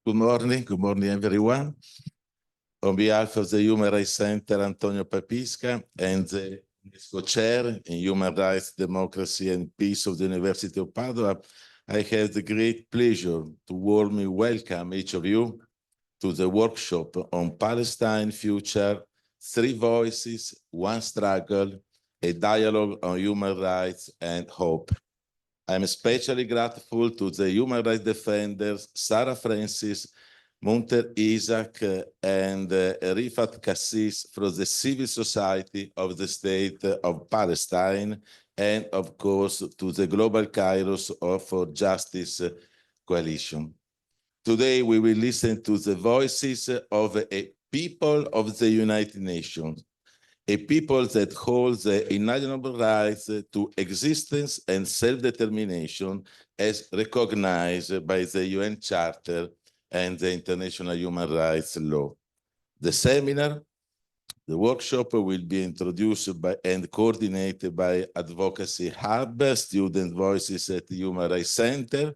Good morning, everyone. On behalf of the Human Rights Center, Antonio Papisca, and the UNESCO Chair in Human Rights, Democracy, and Peace of the University of Padua, I have the great pleasure to warmly welcome each of you to the workshop on Palestine Future, Three Voices, One Struggle, a dialogue on human rights and hope. I'm especially grateful to the human rights defenders, Sarah Francis, Munter Isaac, and Rifat Kassis from the civil society of the state of Palestine, and of course to the Global Kairos for Justice Coalition. Today we will listen to the voices of a people of the United Nations, a people that hold the inalienable rights to existence and self-determination as recognized by the UN Charter and the international human rights law. The seminar, the workshop will be introduced by and coordinated by Advocacy Hub, Student Voices at the Human Rights Center,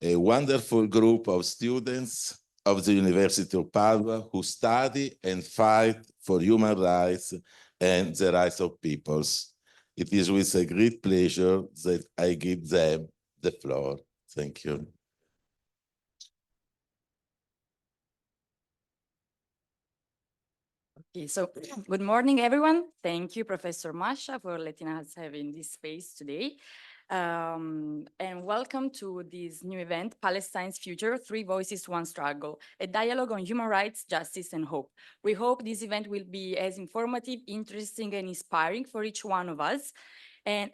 a wonderful group of students of the University of Padua who study and fight for human rights and the rights of peoples. It is with a great pleasure that I give them the floor. Thank you. Okay, so good morning, everyone. Thank you, Professor Masha, for letting us have in this space today. And welcome to this new event, Palestine's Future, Three Voices, One Struggle, a dialogue on human rights, justice, and hope. We hope this event will be as informative, interesting, and inspiring for each one of us. And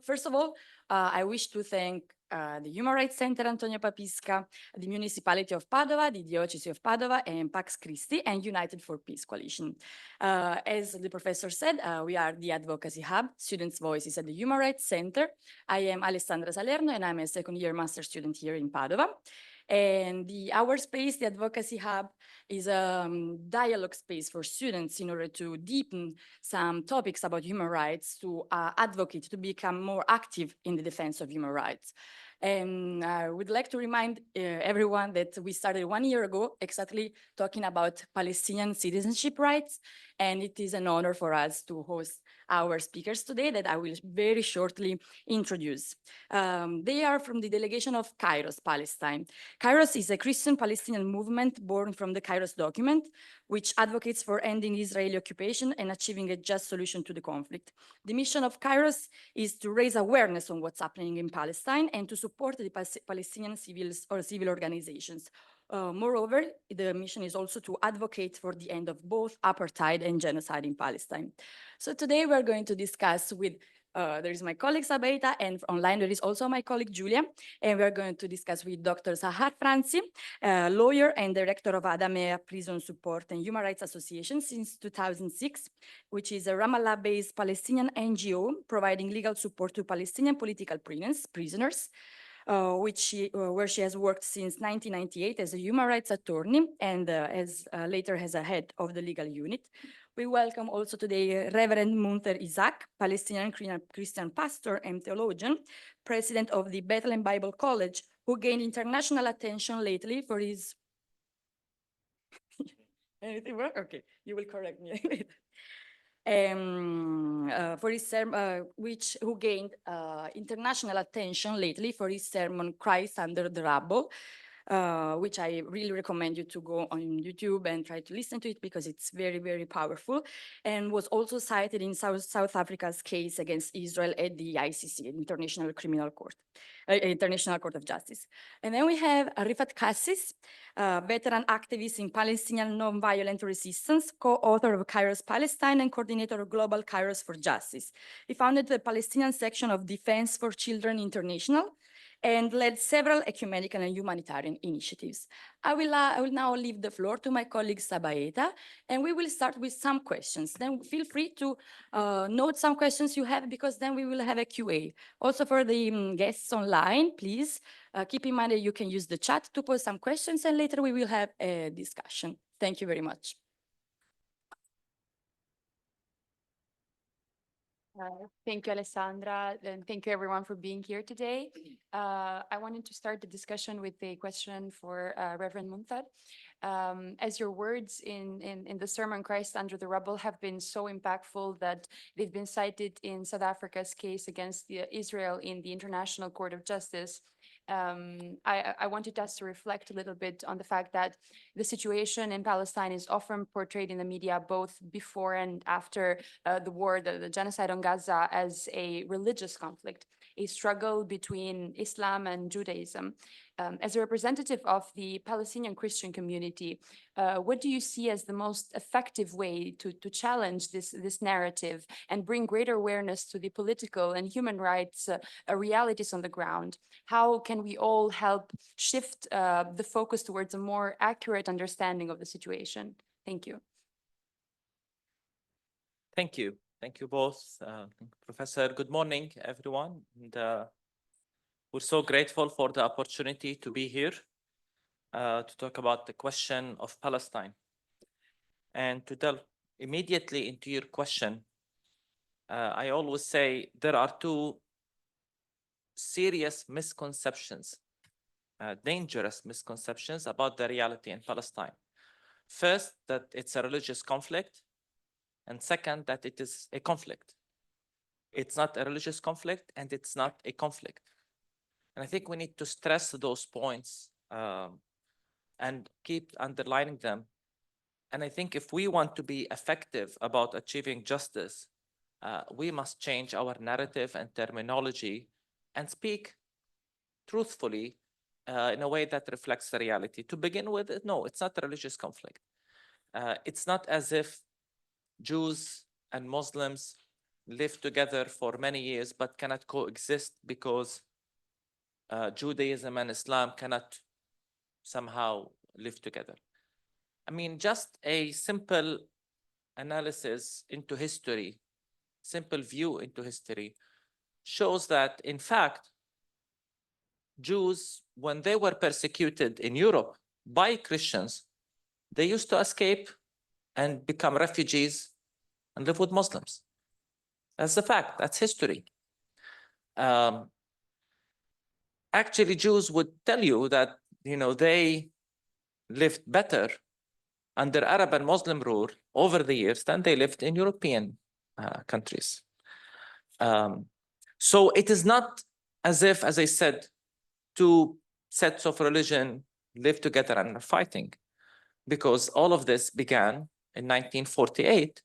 first of all, I wish to thank the Human Rights Center, Antonio Papisca, the Municipality of Padova, the Diocese of Padova, and Pax Christi, and United for Peace Coalition. As the professor said, we are the Advocacy Hub, Students' Voices at the Human Rights Center. I am Alessandra Salerno, and I'm a second-year master student here in Padova. And our space, the Advocacy Hub, is a dialogue space for students in order to deepen some topics about human rights, to advocate, to become more active in the defense of human rights. And I would like to remind everyone that we started 1 year ago exactly talking about Palestinian citizenship rights, and it is an honor for us to host our speakers today that I will very shortly introduce. They are from the delegation of Kairos, Palestine. Kairos is a Christian Palestinian movement born from the Kairos document, which advocates for ending Israeli occupation and achieving a just solution to the conflict. The mission of Kairos is to raise awareness on what's happening in Palestine and to support the Palestinian civil organizations. Moreover, the mission is also to advocate for the end of both apartheid and genocide in Palestine. So today we're going to discuss with there is my colleague Sabaita, and online there is also my colleague Julia, and we're going to discuss with Dr. Sahar Franci, lawyer and director of Adamea Prison Support and Human Rights Association since 2006, which is a Ramallah-based Palestinian NGO providing legal support to Palestinian political prisoners. Where she has worked since 1998 as a human rights attorney and later as a head of the legal unit. We welcome also today Reverend Munter Isaac, Palestinian Christian pastor and theologian, president of the Bethlehem Bible College, who gained international attention lately for his... Anything work? Okay, you will correct me later. For his sermon, who gained international attention lately for his sermon Christ Under the Rubble, which I really recommend you to go on YouTube and try to listen to it because it's very, very powerful, and was also cited in South Africa's case against Israel at the ICC, International Court of Justice. And then we have Rifat Kassis, veteran activist in Palestinian nonviolent resistance, co-author of Kairos Palestine and coordinator of Global Kairos for Justice. He founded the Palestinian section of Defense for Children International and led several ecumenical and humanitarian initiatives. I will now leave the floor to my colleague Sabaeta, and we will start with some questions. Then feel free to note some questions you have, because then we will have a QA. Also for the guests online, please keep in mind that you can use the chat to pose some questions, and later we will have a discussion. Thank you very much. Thank you, Alessandra, and thank you everyone for being here today. I wanted to start the discussion with a question for Reverend Munthar. As your words in the sermon Christ Under the Rubble have been so impactful that they've been cited in South Africa's case against Israel in the International Court of Justice, I wanted us to reflect a little bit on the fact that the situation in Palestine is often portrayed in the media, both before and after the war, the genocide on Gaza, as a religious conflict, a struggle between Islam and Judaism. As a representative of the Palestinian Christian community, what do you see as the most effective way to challenge this narrative and bring greater awareness to the political and human rights realities on the ground? How can we all help shift the focus towards a more accurate understanding of the situation? Thank you. Thank you. Thank you both, Professor. Good morning, everyone. And, we're so grateful for the opportunity to be here to talk about the question of Palestine. And to delve immediately into your question, I always say there are two serious misconceptions, dangerous misconceptions about the reality in Palestine. First, that it's a religious conflict, and second, that it is a conflict. It's not a religious conflict, and it's not a conflict. And I think we need to stress those points and keep underlining them. And I think if we want to be effective about achieving justice, we must change our narrative and terminology and speak truthfully in a way that reflects the reality. To begin with, no, it's not a religious conflict. It's not as if Jews and Muslims live together for many years but cannot coexist because Judaism and Islam cannot somehow live together. I mean, just a simple analysis into history, simple view into history, shows that, in fact, Jews, when they were persecuted in Europe by Christians, they used to escape and become refugees and live with Muslims. That's a fact. That's history. Actually, Jews would tell you that, you know, they lived better under Arab and Muslim rule over the years than they lived in European countries. So it is not as if, as I said, two sets of religion live together and are fighting, because all of this began in 1948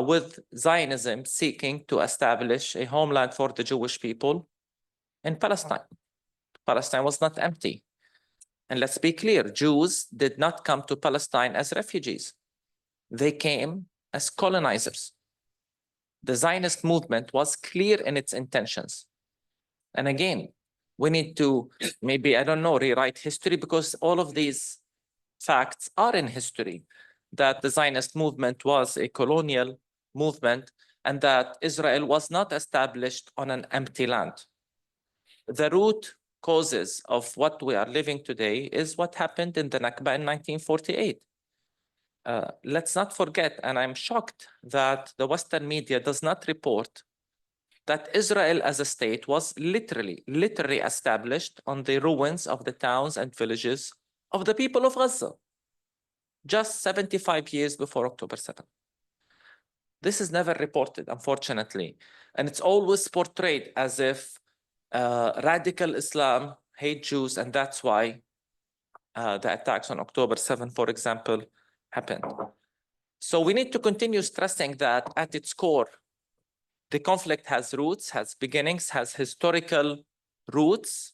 with Zionism seeking to establish a homeland for the Jewish people in Palestine. Palestine was not empty. And let's be clear, Jews did not come to Palestine as refugees. They came as colonizers. The Zionist movement was clear in its intentions. And again, we need to maybe, I don't know, rewrite history, because all of these facts are in history, that the Zionist movement was a colonial movement and that Israel was not established on an empty land. The root causes of what we are living today is what happened in the Nakba in 1948. Let's not forget, and I'm shocked that the Western media does not report that Israel as a state was literally established on the ruins of the towns and villages of the people of Gaza, just 75 years before October 7th. This is never reported, unfortunately. And it's always portrayed as if radical Islam hate Jews, and that's why the attacks on October 7th, for example, happened. So we need to continue stressing that at its core, the conflict has roots, has beginnings, has historical roots,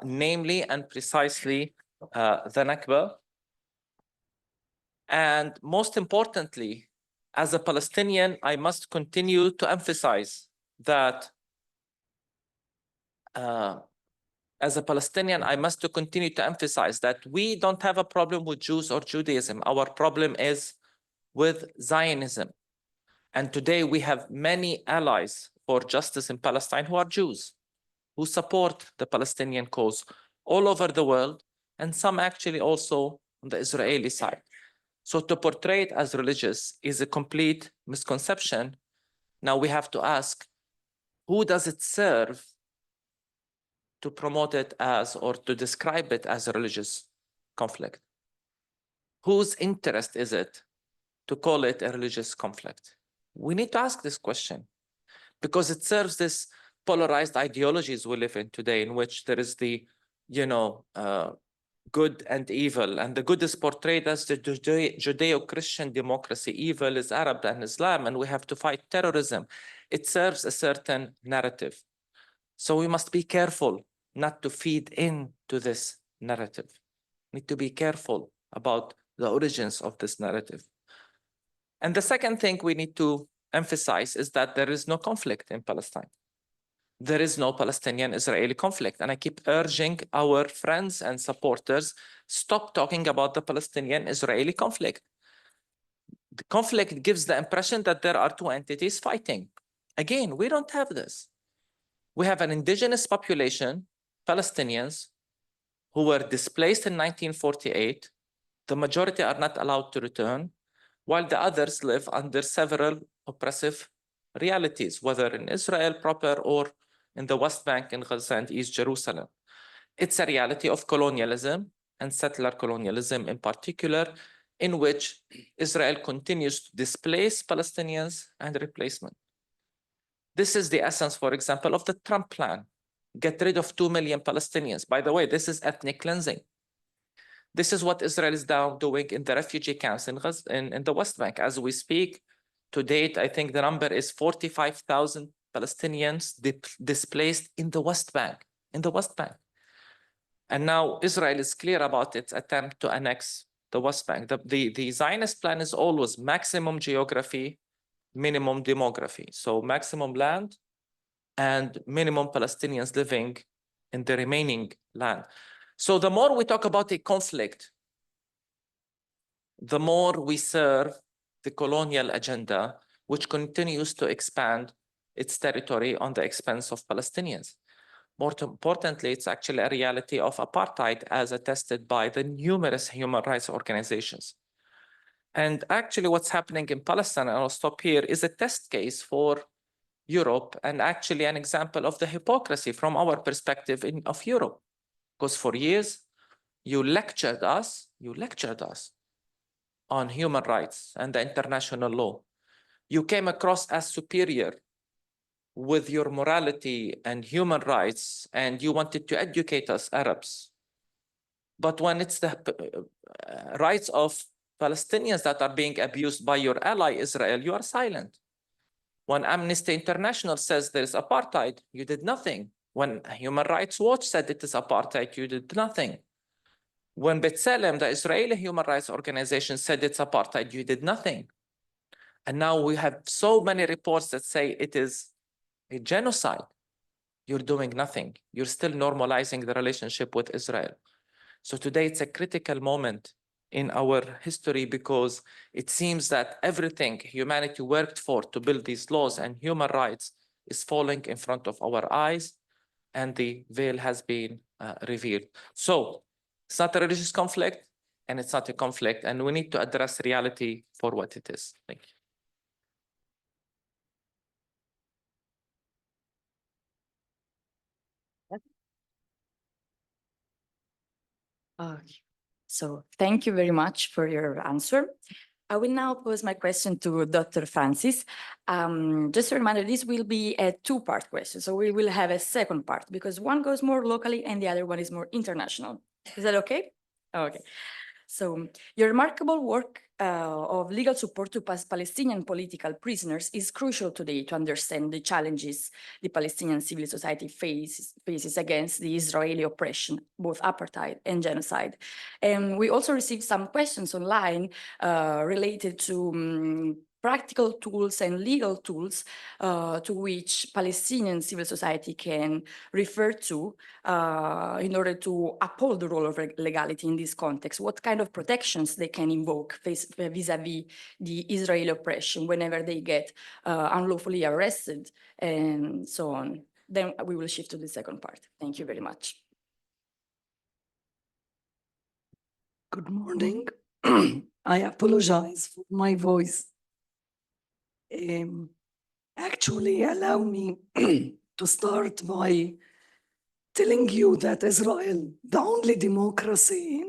namely and precisely the Nakba. And most importantly, as a Palestinian, I must continue to emphasize that as a Palestinian, I must continue to emphasize that we don't have a problem with Jews or Judaism. Our problem is with Zionism. And today we have many allies for justice in Palestine who are Jews, who support the Palestinian cause all over the world, and some actually also on the Israeli side. So to portray it as religious is a complete misconception. Now we have to ask, who does it serve to promote it as, or to describe it as a religious conflict? Whose interest is it to call it a religious conflict? We need to ask this question because it serves this polarized ideologies we live in today, in which there is the, good and evil, and the good is portrayed as the Judeo-Christian democracy, evil is Arab and Islam, and we have to fight terrorism. It serves a certain narrative. So we must be careful not to feed into this narrative. We need to be careful about the origins of this narrative. And the second thing we need to emphasize is that there is no conflict in Palestine. There is no Palestinian-Israeli conflict. And I keep urging our friends and supporters, stop talking about the Palestinian-Israeli conflict. The conflict gives the impression that there are two entities fighting. Again, we don't have this. We have an indigenous population, Palestinians, who were displaced in 1948. The majority are not allowed to return, while the others live under several oppressive realities, whether in Israel proper or in the West Bank, in Gaza and East Jerusalem. It's a reality of colonialism and settler colonialism in particular, in which Israel continues to displace Palestinians and replacement. This is the essence, for example, of the Trump plan. Get rid of 2 million Palestinians. By the way, this is ethnic cleansing. This is what Israel is now doing in the refugee camps in the West Bank. As we speak, to date, I think the number is 45,000 Palestinians displaced in the West Bank, And now Israel is clear about its attempt to annex the West Bank. The Zionist plan is always maximum geography, minimum demography. So maximum land and minimum Palestinians living in the remaining land. So the more we talk about a conflict, the more we serve the colonial agenda, which continues to expand its territory on the expense of Palestinians. More importantly, it's actually a reality of apartheid as attested by the numerous human rights organizations. And actually what's happening in Palestine, and I'll stop here, is a test case for Europe and actually an example of the hypocrisy from our perspective of Europe. Because for years, you lectured us on human rights and the international law. You came across as superior with your morality and human rights, and you wanted to educate us Arabs. But when it's the rights of Palestinians that are being abused by your ally Israel, you are silent. When Amnesty International says there is apartheid, you did nothing. When Human Rights Watch said it is apartheid, you did nothing. When B'Tselem, the Israeli human rights organization, said it's apartheid, you did nothing. And now we have so many reports that say it is a genocide. You're doing nothing. You're still normalizing the relationship with Israel. So today it's a critical moment in our history because it seems that everything humanity worked for to build these laws and human rights is falling in front of our eyes, and the veil has been revealed. So it's not a religious conflict, and it's not a conflict, and we need to address reality for what it is. Thank you. Okay. So thank you very much for your answer. I will now pose my question to Dr. Francis. Just a reminder, this will be a two-part question. So we will have a second part because one goes more locally and the other one is more international. Is that okay? Okay. So your remarkable work of legal support to Palestinian political prisoners is crucial today to understand the challenges the Palestinian civil society faces against the Israeli oppression, both apartheid and genocide. And we also received some questions online related to practical tools and legal tools to which Palestinian civil society can refer to in order to uphold the role of legality in this context. What kind of protections they can invoke vis-a-vis the Israeli oppression whenever they get unlawfully arrested and so on. Then we will shift to the second part. Thank you very much. Good morning. I apologize for my voice. actually allow me to start by telling you that Israel, the only democracy in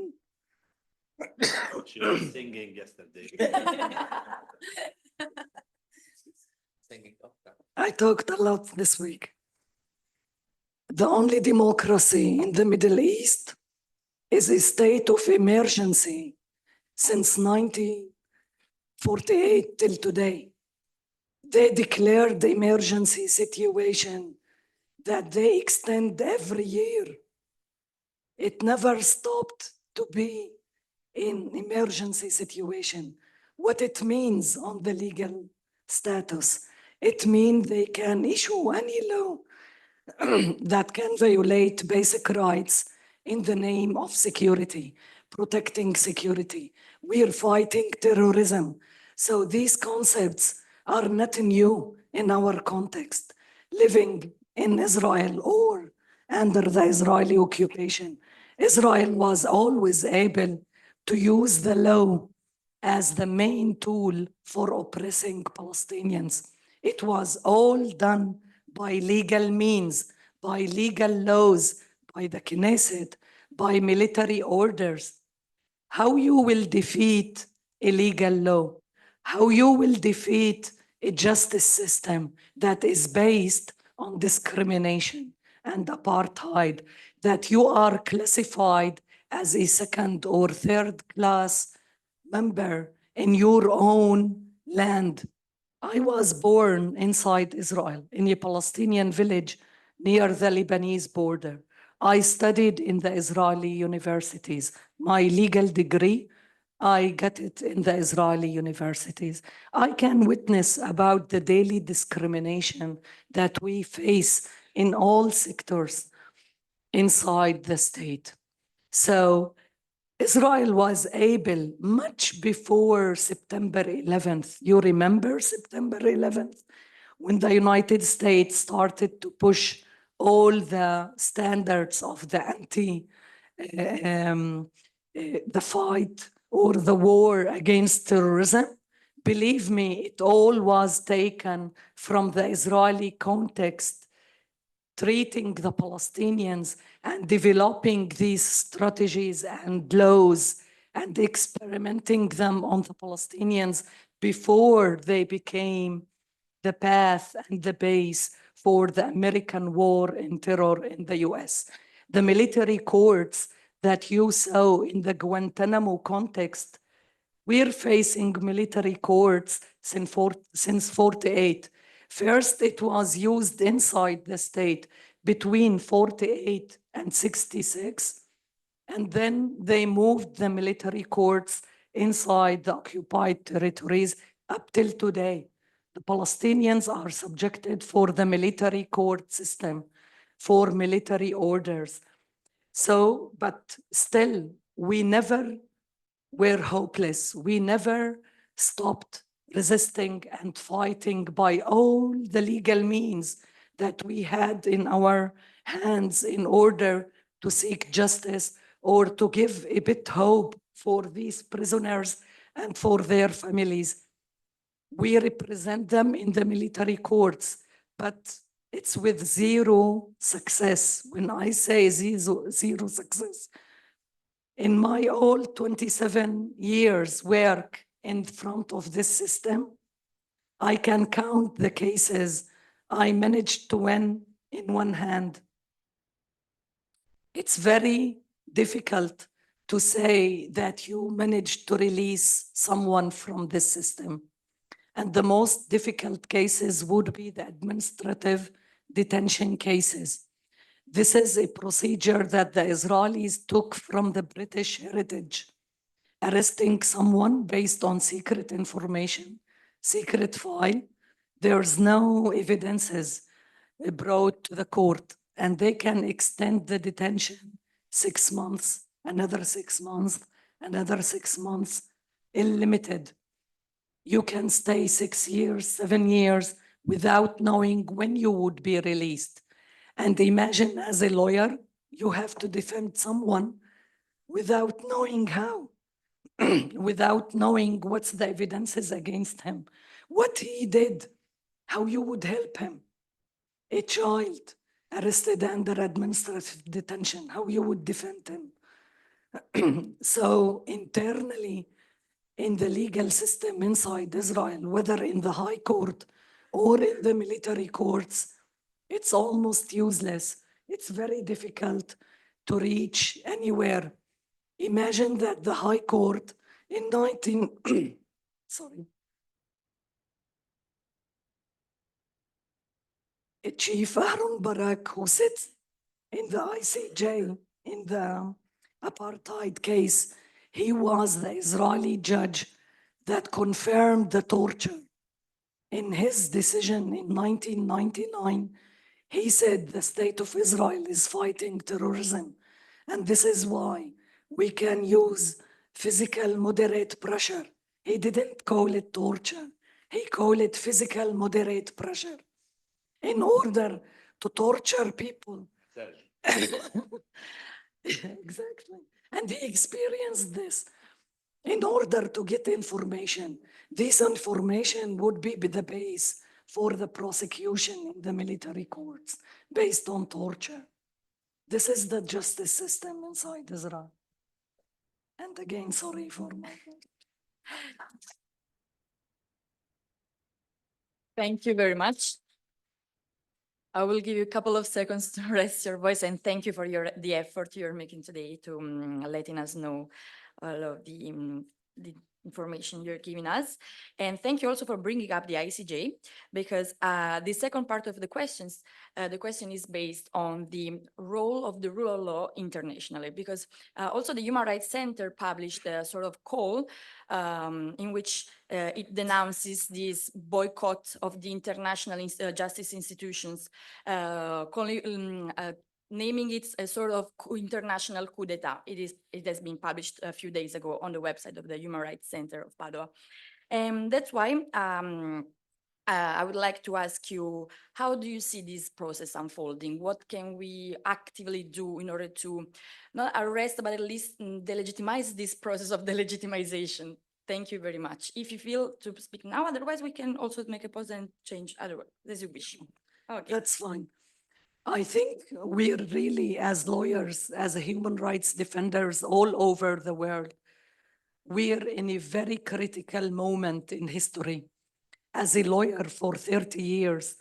She was singing yesterday. I talked a lot this week. The only democracy in the Middle East is a state of emergency since 1948 till today. They declared the emergency situation that they extend every year. It never stopped to be in emergency situation. What it means on the legal status, it means they can issue any law that can violate basic rights in the name of security, protecting security. We are fighting terrorism. So these concepts are not new in our context. Living in Israel or under the Israeli occupation, Israel was always able to use the law as the main tool for oppressing Palestinians. It was all done by legal means, by legal laws, by the Knesset, by military orders. How you will defeat illegal law? How you will defeat a justice system that is based on discrimination and apartheid, that you are classified as a second or third class member in your own land? I was born inside Israel in a Palestinian village near the Lebanese border. I studied in the Israeli universities. My legal degree, I got it in the Israeli universities. I can witness about the daily discrimination that we face in all sectors inside the state. So Israel was able much before September 11th. You remember September 11th? When the United States started to push all the standards of the the fight or the war against terrorism, believe me, it all was taken from the Israeli context, treating the Palestinians and developing these strategies and laws and experimenting them on the Palestinians before they became the path and the base for the American war in terror in the US. The military courts that you saw in the Guantanamo context, we're facing military courts since 48. First, it was used inside the state between 48 and 66. And then they moved the military courts inside the occupied territories up till today. The Palestinians are subjected for the military court system, for military orders. So, but still, we never were hopeless. We never stopped resisting and fighting by all the legal means that we had in our hands in order to seek justice or to give a bit hope for these prisoners and for their families. We represent them in the military courts, but it's with zero success. When I say zero success, in my all 27 years work in front of this system, I can count the cases I managed to win in one hand. It's very difficult to say that you managed to release someone from this system. And the most difficult cases would be the administrative detention cases. This is a procedure that the Israelis took from the British heritage, arresting someone based on secret information, secret file. There's no evidences brought to the court, and they can extend the detention 6 months, another 6 months, another 6 months, unlimited. You can stay 6 years, 7 years without knowing when you would be released. And imagine as a lawyer, you have to defend someone without knowing how, without knowing what's the evidences against him, what he did, how you would help him. A child arrested under administrative detention, how you would defend him. So internally, in the legal system inside Israel, whether in the high court or in the military courts, it's almost useless. It's very difficult to reach anywhere. Imagine that the high court in 19, sorry, Chief Aaron Barak, who sits in the ICJ in the apartheid case, he was the Israeli judge that confirmed the torture. In his decision in 1999, he said the state of Israel is fighting terrorism. And this is why we can use physical moderate pressure. He didn't call it torture. He called it physical moderate pressure in order to torture people. Exactly. And he experienced this in order to get information. This information would be the base for the prosecution in the military courts based on torture. This is the justice system inside Israel. And again, sorry for my. Thank you very much. I will give you a couple of seconds to rest your voice, and thank you for the effort you're making today to letting us know all of the information you're giving us. And thank you also for bringing up the ICJ, because the second part of the question is based on the role of the rule of law internationally, because also the Human Rights Center published a sort of call in which it denounces this boycott of the international justice institutions, naming it a sort of international coup d'etat. It has been published a few days ago on the website of the Human Rights Center of Padova. And that's why I would like to ask you, how do you see this process unfolding? What can we actively do in order to not arrest, but at least delegitimize this process of delegitimization? Thank you very much. If you feel to speak now, otherwise we can also make a pause and change otherwise, as you wish. Okay. That's fine. I think we're really, as lawyers, as human rights defenders all over the world, we're in a very critical moment in history. As a lawyer for 30 years,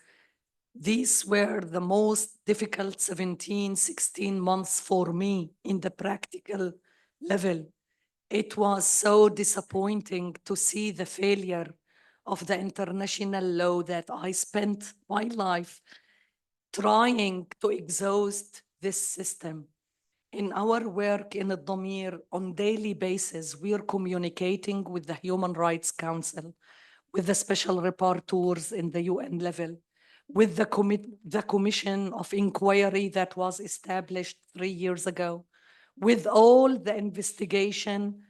these were the most difficult 17, 16 months for me in the practical level. It was so disappointing to see the failure of the international law that I spent my life trying to exhaust this system. In our work in Ad-Damir, on daily basis, we are communicating with the Human Rights Council, with the special rapporteurs in the UN level, with the commission of inquiry that was established 3 years ago, with all the investigation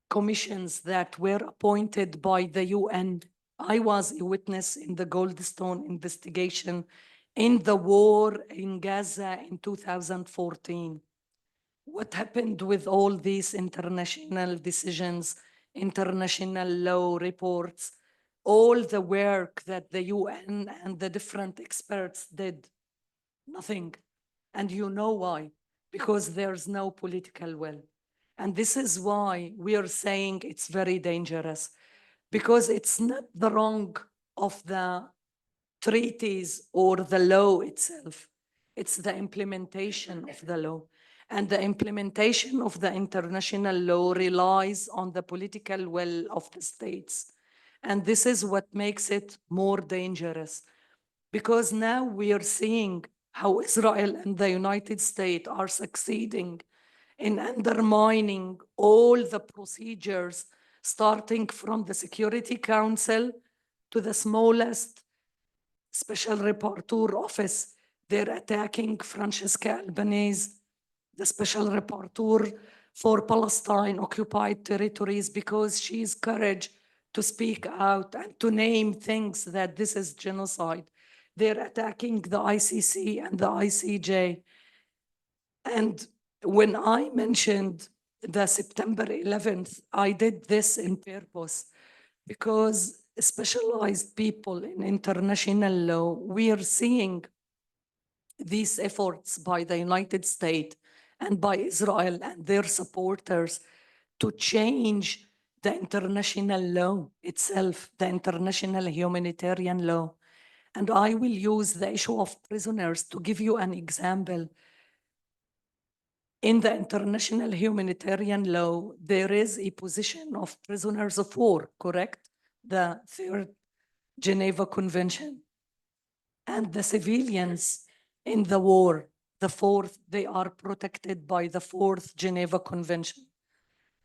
commissions that were appointed by the UN. I was a witness in the Goldstone investigation in the war in Gaza in 2014. What happened with all these international decisions, international law reports, all the work that the UN and the different experts did? Nothing. And you know why? Because there's no political will. And this is why we are saying it's very dangerous, because it's not the wrong of the treaties or the law itself. It's the implementation of the law. And the implementation of the international law relies on the political will of the states. And this is what makes it more dangerous, because now we are seeing how Israel and the United States are succeeding in undermining all the procedures, starting from the Security Council to the smallest special rapporteur office. They're attacking Francesca Albanese, the special rapporteur for Palestine occupied territories, because she's courage to speak out and to name things that this is genocide. They're attacking the ICC and the ICJ. And when I mentioned the September 11th, I did this in purpose, because specialized people in international law, we are seeing these efforts by the United States and by Israel and their supporters to change the international law itself, the international humanitarian law. And I will use the issue of prisoners to give you an example. In the international humanitarian law, there is a position of prisoners of war, correct? The Third Geneva Convention. And the civilians in the war, the fourth, they are protected by the Fourth Geneva Convention.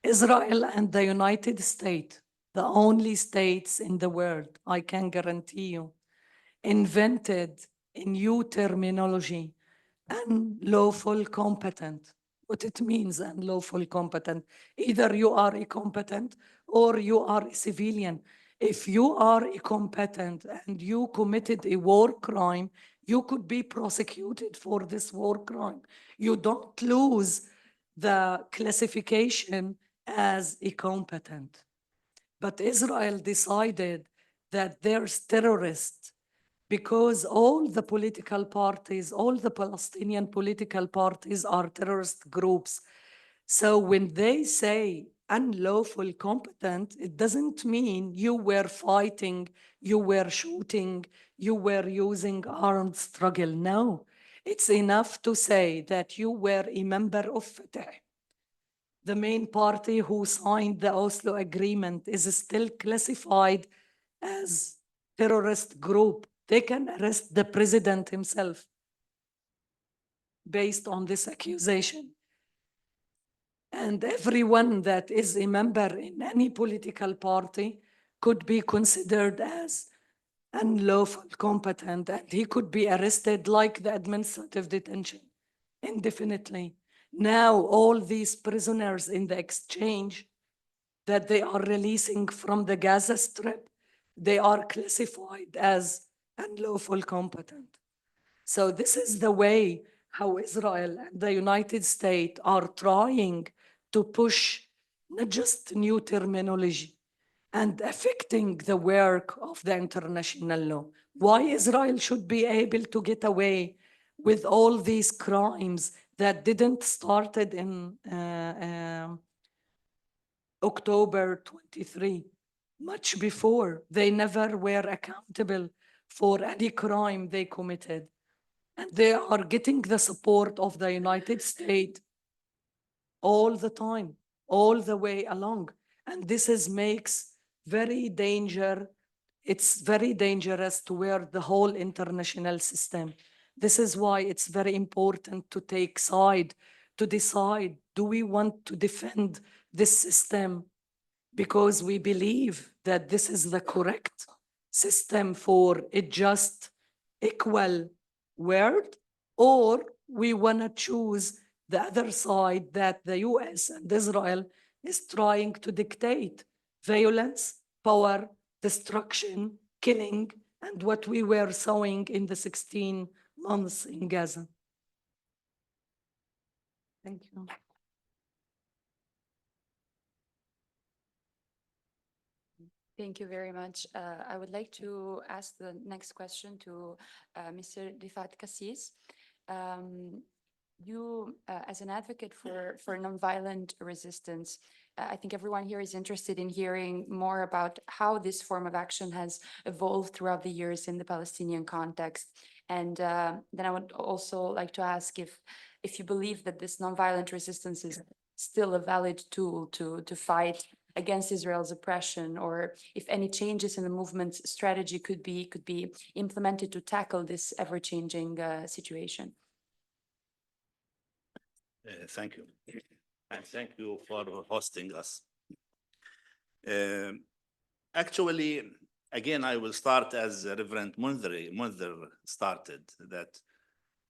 Israel and the United States, the only states in the world, I can guarantee you, invented a new terminology, unlawful competent. What it means, unlawful competent. Either you are a competent or you are a civilian. If you are a competent and you committed a war crime, you could be prosecuted for this war crime. You don't lose the classification as a competent. But Israel decided that there's terrorists because all the political parties, all the Palestinian political parties are terrorist groups. So when they say unlawful competent, it doesn't mean you were fighting, you were shooting, you were using armed struggle. No, it's enough to say that you were a member of Fatah. The main party who signed the Oslo Agreement is still classified as terrorist group. They can arrest the president himself based on this accusation. And everyone that is a member in any political party could be considered as unlawful competent, and he could be arrested like the administrative detention indefinitely. Now, all these prisoners in the exchange that they are releasing from the Gaza Strip, they are classified as unlawful competent. So this is the way how Israel and the United States are trying to push not just new terminology and affecting the work of the international law. Why Israel should be able to get away with all these crimes that didn't started in October 23, much before. They never were accountable for any crime they committed. And they are getting the support of the United States all the time, all the way along. And this makes very dangerous. It's very dangerous to wear the whole international system. This is why it's very important to take side, to decide, do we want to defend this system because we believe that this is the correct system for a just, equal world, or we want to choose the other side that the US and Israel is trying to dictate violence, power, destruction, killing, and what we were sowing in the 16 months in Gaza. Thank you. Thank you very much. I would like to ask the next question to Mr. Rifat Kassis. You, as an advocate for nonviolent resistance, I think everyone here is interested in hearing more about how this form of action has evolved throughout the years in the Palestinian context. And then I would also like to ask if you believe that this nonviolent resistance is still a valid tool to fight against Israel's oppression, or if any changes in the movement's strategy could be implemented to tackle this ever-changing situation. Thank you. And thank you for hosting us. Actually, again, I will start as Reverend Munzer started, that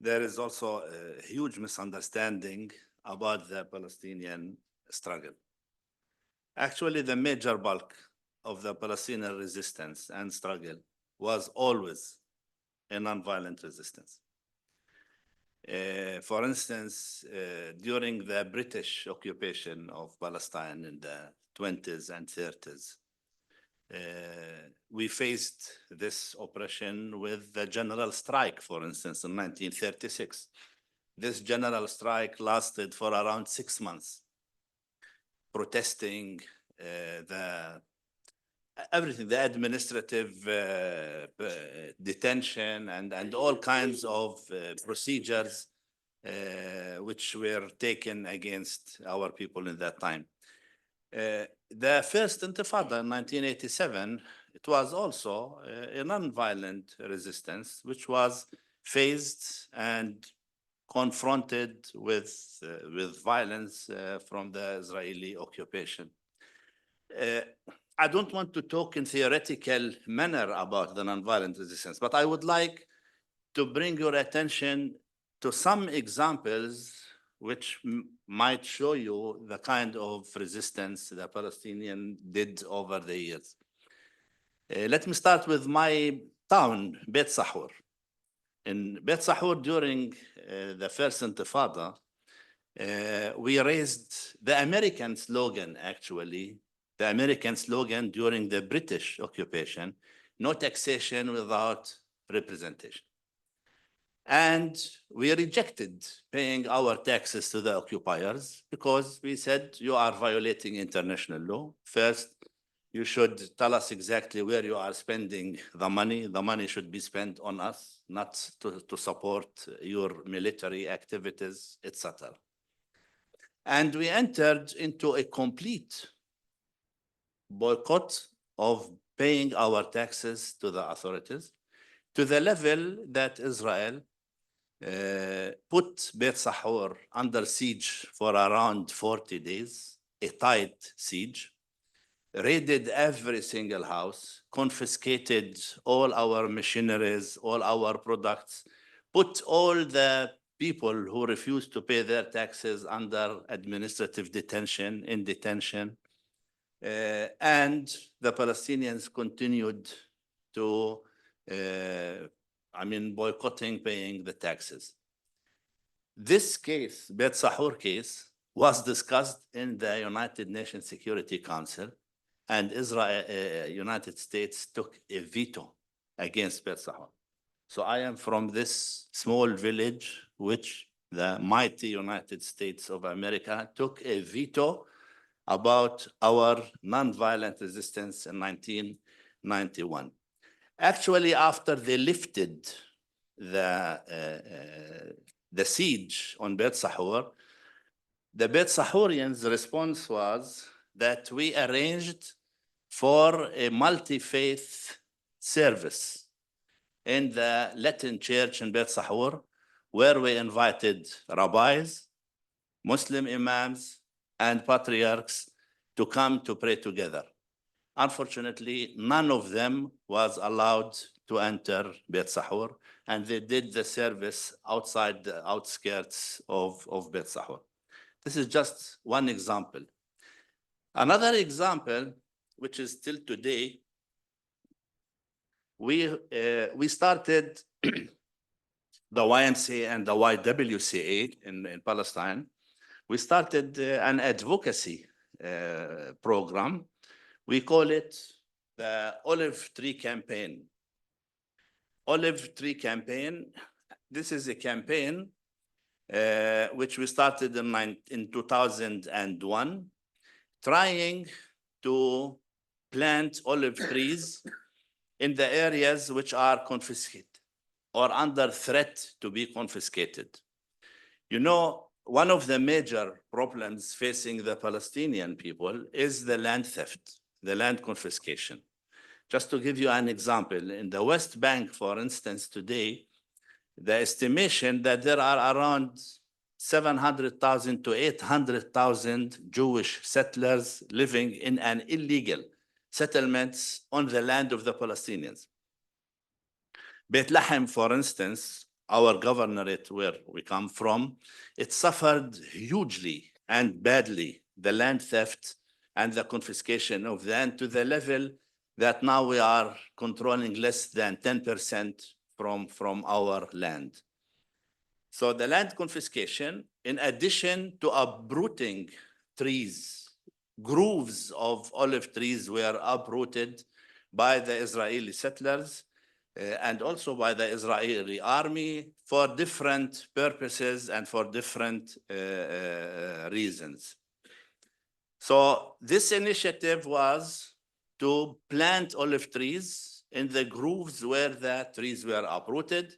there is also a huge misunderstanding about the Palestinian struggle. Actually, the major bulk of the Palestinian resistance and struggle was always a nonviolent resistance. For instance, during the British occupation of Palestine in the 20s and 30s, we faced this oppression with the general strike, for instance, in 1936. This general strike lasted for around 6 months, protesting everything, the administrative detention and all kinds of procedures which were taken against our people in that time. The first Intifada in 1987, it was also a non-violent resistance, which was faced and confronted with violence from the Israeli occupation. I don't want to talk in theoretical manner about the nonviolent resistance, but I would like to bring your attention to some examples which might show you the kind of resistance the Palestinians did over the years. Let me start with my town, Beit Sahur. In Beit Sahur, during the first Intifada, we raised the American slogan, actually, the American slogan during the British occupation, no taxation without representation. And we rejected paying our taxes to the occupiers because we said, you are violating international law. First, you should tell us exactly where you are spending the money. The money should be spent on us, not to support your military activities, etc. And we entered into a complete boycott of paying our taxes to the authorities, to the level that Israel put Beit Sahur under siege for around 40 days, a tight siege, raided every single house, confiscated all our machineries, all our products, put all the people who refused to pay their taxes under administrative detention, in detention. And the Palestinians continued to boycotting paying the taxes. This case, Beit Sahur case, was discussed in the United Nations Security Council, and Israel, United States took a veto against Beit Sahur. So I am from this small village, which the mighty United States of America took a veto about our nonviolent resistance in 1991. Actually, after they lifted the siege on Beit Sahur, the Beit Sahurians' response was that we arranged for a multi-faith service in the Latin church in Beit Sahur, where we invited rabbis, Muslim imams, and patriarchs to come to pray together. Unfortunately, none of them was allowed to enter Beit Sahur, and they did the service outside the outskirts of Beit Sahur. This is just one example. Another example, which is still today, we started the YMCA and the YWCA in Palestine. We started an advocacy program. We call it the Olive Tree Campaign. Olive Tree Campaign, this is a campaign which we started in 2001, trying to plant olive trees in the areas which are confiscated or under threat to be confiscated. You know, one of the major problems facing the Palestinian people is the land theft, the land confiscation. Just to give you an example, in the West Bank, for instance, today, the estimation that there are around 700,000 to 800,000 Jewish settlers living in an illegal settlements on the land of the Palestinians. Beit Lahem, for instance, our governorate where we come from, it suffered hugely and badly the land theft and the confiscation of land to the level that now we are controlling less than 10% from our land. So the land confiscation, in addition to uprooting trees, groves of olive trees were uprooted by the Israeli settlers and also by the Israeli army for different purposes and for different reasons. So this initiative was to plant olive trees in the grooves where the trees were uprooted,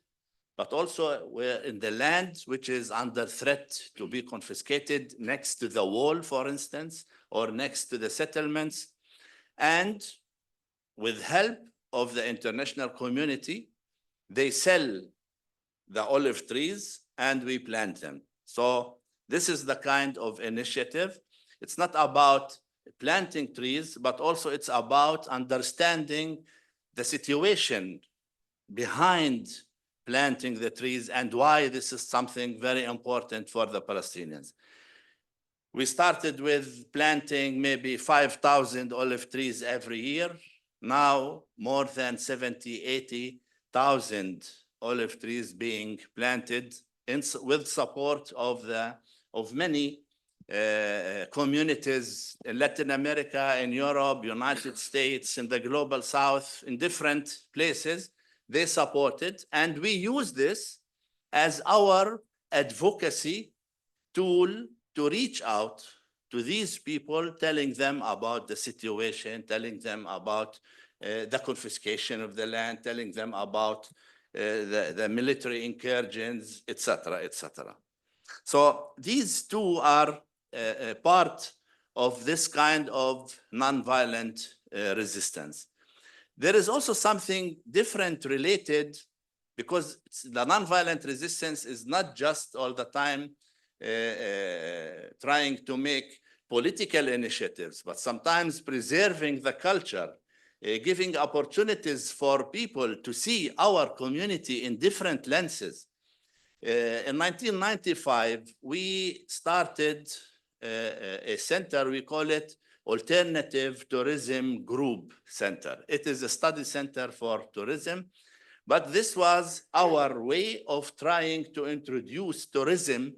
but also where in the land which is under threat to be confiscated next to the wall, for instance, or next to the settlements. And with help of the international community, they sell the olive trees and we plant them. So this is the kind of initiative. It's not about planting trees, but also it's about understanding the situation behind planting the trees and why this is something very important for the Palestinians. We started with planting maybe 5,000 olive trees every year. Now more than 80,000 olive trees being planted with support of many communities in Latin America, in Europe, United States, in the global South, in different places. They support it, and we use this as our advocacy tool to reach out to these people, telling them about the situation, telling them about the confiscation of the land, telling them about the military incursions, etc., etc. So these two are part of this kind of nonviolent resistance. There is also something different related, because the nonviolent resistance is not just all the time trying to make political initiatives, but sometimes preserving the culture, giving opportunities for people to see our community in different lenses. In 1995, we started a center, we call it Alternative Tourism Group Center. It is a study center for tourism, but this was our way of trying to introduce tourism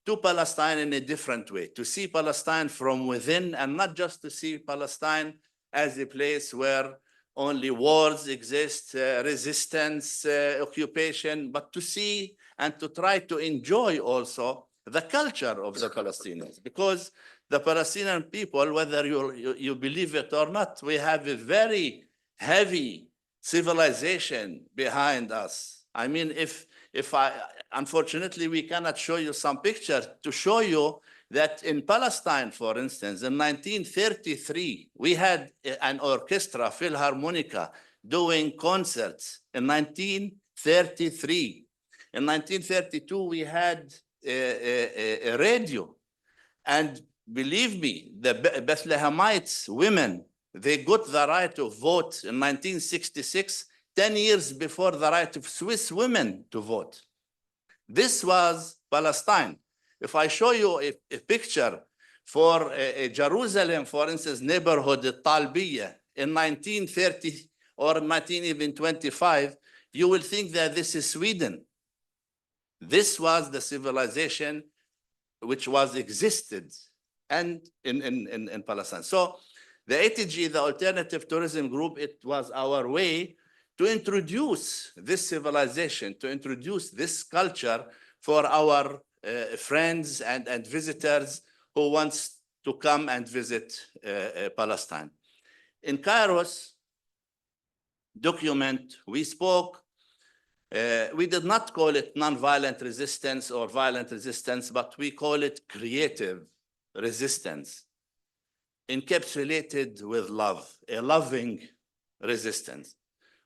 to Palestine in a different way, to see Palestine from within and not just to see Palestine as a place where only wars exist, resistance, occupation, but to see and to try to enjoy also the culture of the Palestinians, because the Palestinian people, whether you believe it or not, we have a very heavy civilization behind us. I mean, unfortunately, we cannot show you some pictures to show you that in Palestine, for instance, in 1933, we had an orchestra, Philharmonica, doing concerts in 1933. In 1932, we had a radio. And believe me, the Bethlehemites women, they got the right to vote in 1966, 10 years before the right of Swiss women to vote. This was Palestine. If I show you a picture for a Jerusalem, for instance, neighborhood Talbiya in 1930 or 1925, you will think that this is Sweden. This was the civilization which was existed and in Palestine. So the ATG, the Alternative Tourism Group, it was our way to introduce this civilization, to introduce this culture for our friends and visitors who wants to come and visit Palestine. In Cairo's document, we spoke, we did not call it nonviolent resistance or violent resistance, but we call it creative resistance, encapsulated with love, a loving resistance,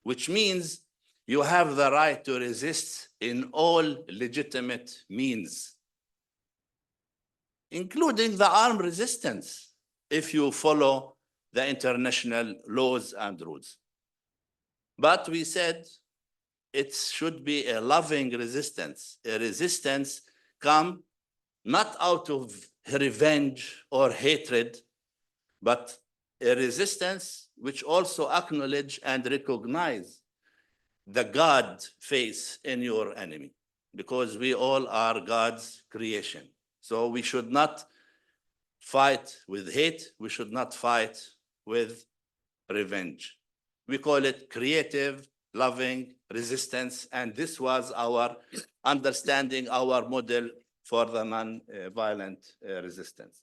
which means you have the right to resist in all legitimate means, including the armed resistance, if you follow the international laws and rules. But we said it should be a loving resistance, a resistance come not out of revenge or hatred, but a resistance which also acknowledge and recognize the God face in your enemy, because we all are God's creation. So we should not fight with hate. We should not fight with revenge. We call it creative, loving resistance. And this was our understanding, our model for the non-violent resistance.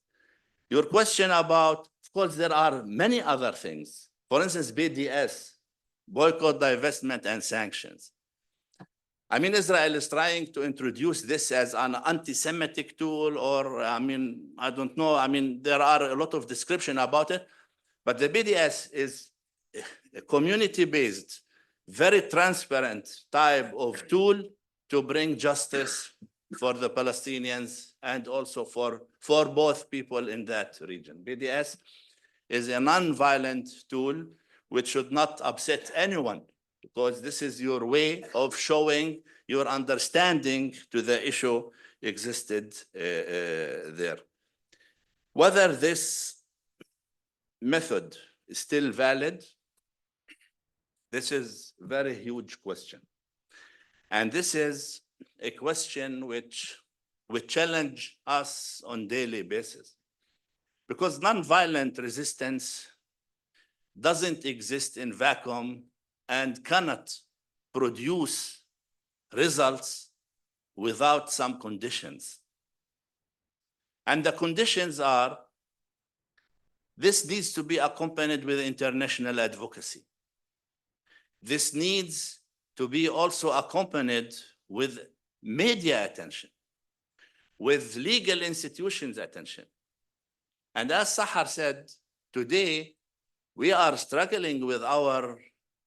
Your question about, of course, there are many other things. For instance, BDS, boycott, divestment, and sanctions. I mean, Israel is trying to introduce this as an anti-Semitic tool, or, I mean, I don't know. I mean, there are a lot of description about it, but the BDS is a community-based, very transparent type of tool to bring justice for the Palestinians and also for both people in that region. BDS is a non-violent tool which should not upset anyone, because this is your way of showing your understanding to the issue existed there. Whether this method is still valid, this is a very huge question. And this is a question which challenge us on daily basis, because nonviolent resistance doesn't exist in vacuum and cannot produce results without some conditions. And the conditions are, this needs to be accompanied with international advocacy. This needs to be also accompanied with media attention, with legal institutions attention. And as Sahar said, today, we are struggling with our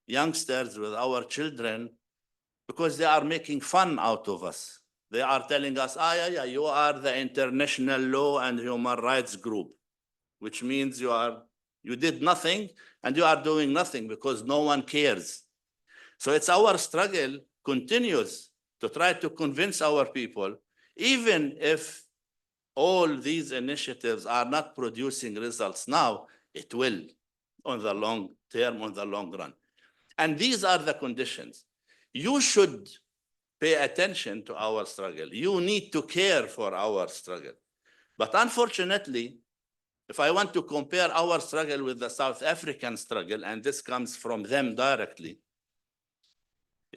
youngsters, with our children, because they are making fun out of us. They are telling us, yeah, you are the international law and human rights group, which means you did nothing and you are doing nothing because no one cares. So it's our struggle continues to try to convince our people, even if all these initiatives are not producing results now, it will on the long term, on the long run. And these are the conditions. You should pay attention to our struggle. You need to care for our struggle. But unfortunately, if I want to compare our struggle with the South African struggle, and this comes from them directly,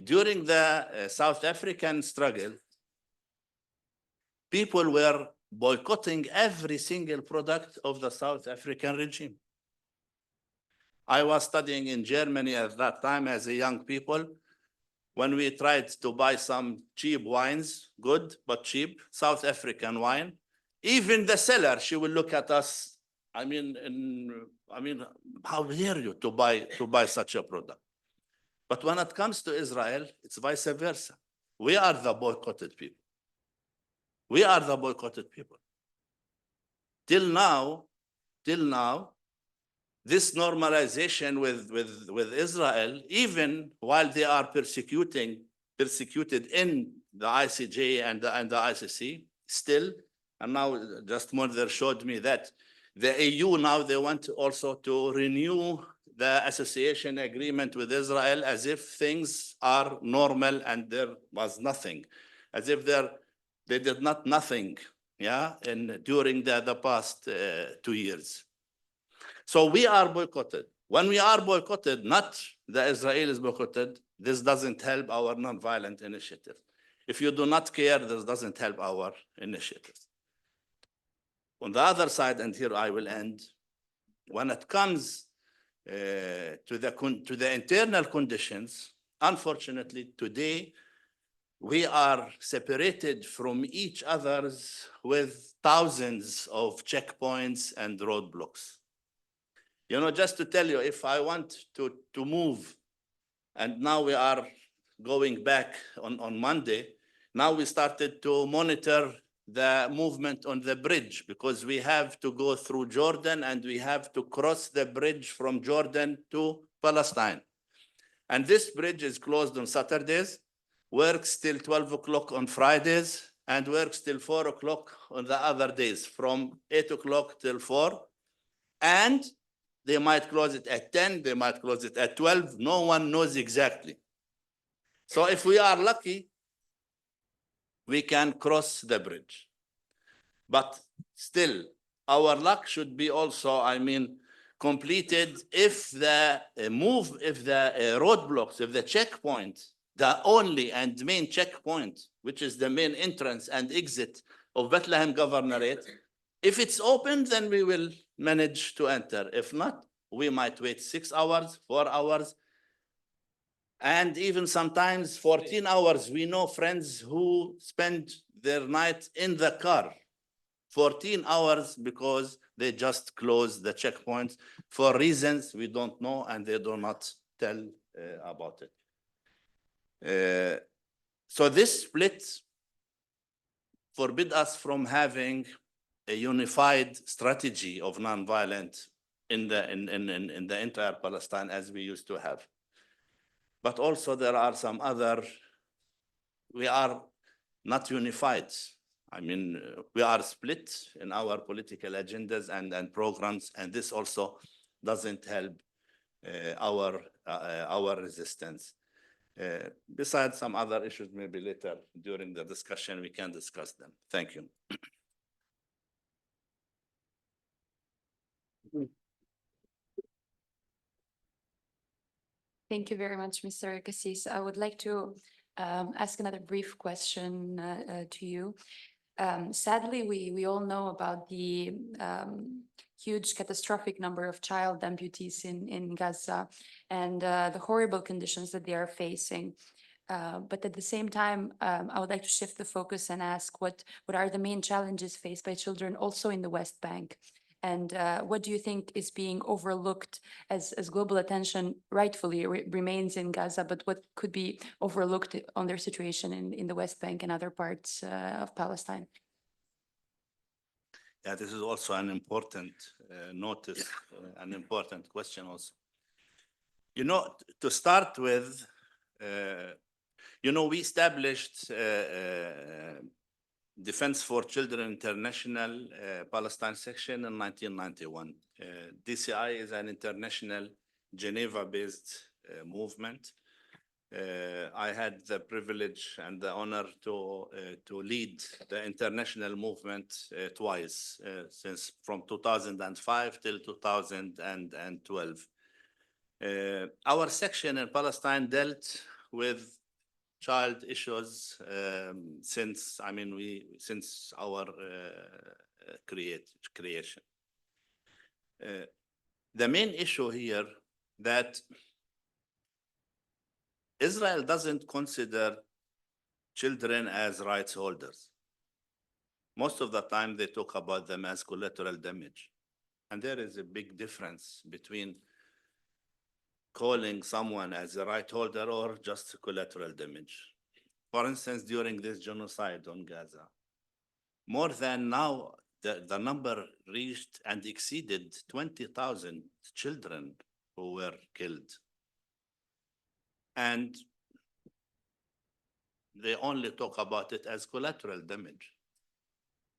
during the South African struggle, people were boycotting every single product of the South African regime. I was studying in Germany at that time as a young people. When we tried to buy some cheap wines, good but cheap, South African wine, even the seller, she will look at us, I mean, how dare you to buy such a product? But when it comes to Israel, it's vice versa. We are the boycotted people. We are the boycotted people. Till now, this normalization with Israel, even while they are persecuted in the ICJ and the ICC, still, and now just Mother showed me that the EU now, they want also to renew the association agreement with Israel as if things are normal and there was nothing, as if they did nothing, yeah, during the past 2 years. So we are boycotted. When we are boycotted, not the Israelis boycotted, this doesn't help our nonviolent initiative. If you do not care, this doesn't help our initiatives. On the other side, and here I will end, when it comes to the internal conditions, unfortunately, today, we are separated from each other's with thousands of checkpoints and roadblocks. You know, just to tell you, if I want to move, and now we are going back on Monday, now we started to monitor the movement on the bridge, because we have to go through Jordan and we have to cross the bridge from Jordan to Palestine. And this bridge is closed on Saturdays, works till 12 o'clock on Fridays, and works till 4 o'clock on the other days, from 8 o'clock till 4. And they might close it at 10, they might close it at 12. No one knows exactly. So if we are lucky, we can cross the bridge. But still, our luck should be also, I mean, completed if the roadblocks, if the checkpoint, the only and main checkpoint, which is the main entrance and exit of Bethlehem Governorate, if it's open, then we will manage to enter. If not, we might wait 6 hours, 4 hours, and even sometimes 14 hours. We know friends who spend their night in the car, 14 hours, because they just close the checkpoints for reasons we don't know, and they do not tell about it. So this split forbid us from having a unified strategy of nonviolence in the entire Palestine as we used to have. But also there are some other, we are not unified. I mean, we are split in our political agendas and programs, and this also doesn't help our resistance. Besides some other issues, maybe later during the discussion, we can discuss them. Thank you. Thank you very much, Mr. Cassis. I would like to ask another brief question to you. Sadly, we all know about the huge catastrophic number of child amputees in Gaza and the horrible conditions that they are facing. But at the same time, I would like to shift the focus and ask what are the main challenges faced by children also in the West Bank? And what do you think is being overlooked as global attention rightfully remains in Gaza, but what could be overlooked on their situation in the West Bank and other parts of Palestine? Yeah, this is also an important notice, an important question also. You know, to start with, you know, we established Defense for Children International Palestine section in 1991. DCI is an international Geneva-based movement. I had the privilege and the honor to lead the international movement twice, since from 2005 till 2012. Our section in Palestine dealt with child issues since our creation. The main issue here that Israel doesn't consider children as rights holders. Most of the time they talk about them as collateral damage. And there is a big difference between calling someone as a right holder or just collateral damage. For instance, during this genocide on Gaza, more than now, the number reached and exceeded 20,000 children who were killed. And they only talk about it as collateral damage.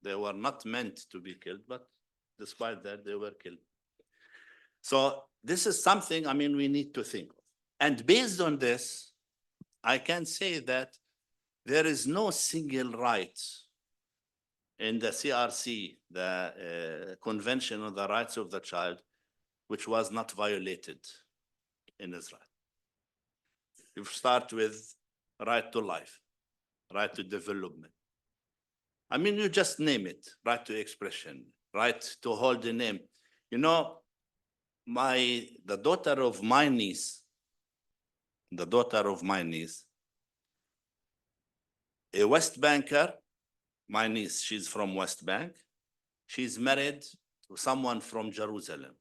They were not meant to be killed, but despite that, they were killed. So this is something, I mean, we need to think of. And based on this, I can say that there is no single right in the CRC, the Convention on the Rights of the Child, which was not violated in Israel. You start with right to life, right to development. I mean, you just name it, right to expression, right to hold a name. You know, the daughter of my niece, a West Banker, my niece, she's from West Bank. She's married to someone from Jerusalem.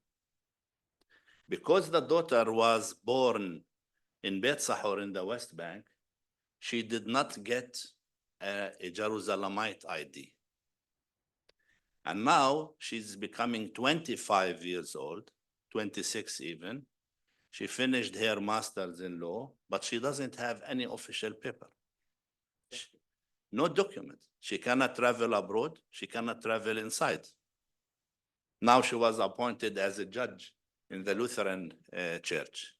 Because the daughter was born in Beit Sahur in the West Bank, she did not get a Jerusalemite ID. And now she's becoming 25 years old, 26 even. She finished her master's in law, but she doesn't have any official paper. No document. She cannot travel abroad. She cannot travel inside. Now she was appointed as a judge in the Lutheran church.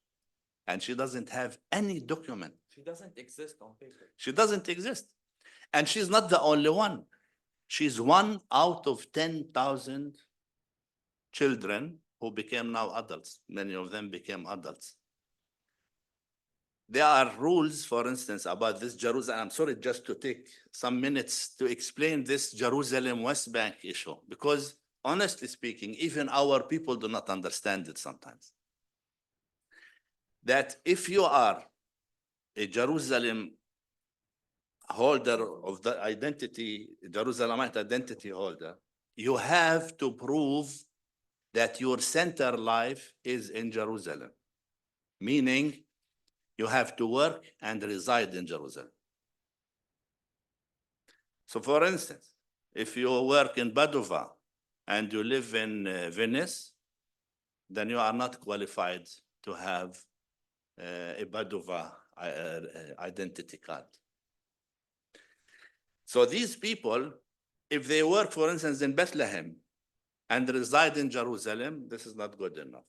And she doesn't have any document. She doesn't exist on paper. She doesn't exist. And she's not the only one. She's one out of 10,000 children who became now adults. Many of them became adults. There are rules, for instance, about this Jerusalem. I'm sorry, just to take some minutes to explain this Jerusalem West Bank issue, because honestly speaking, even our people do not understand it sometimes. That if you are a Jerusalem holder of the identity, Jerusalemite identity holder, you have to prove that your center life is in Jerusalem, meaning you have to work and reside in Jerusalem. So for instance, if you work in Padova and you live in Venice, then you are not qualified to have a Padova identity card. So these people, if they work, for instance, in Bethlehem and reside in Jerusalem, this is not good enough.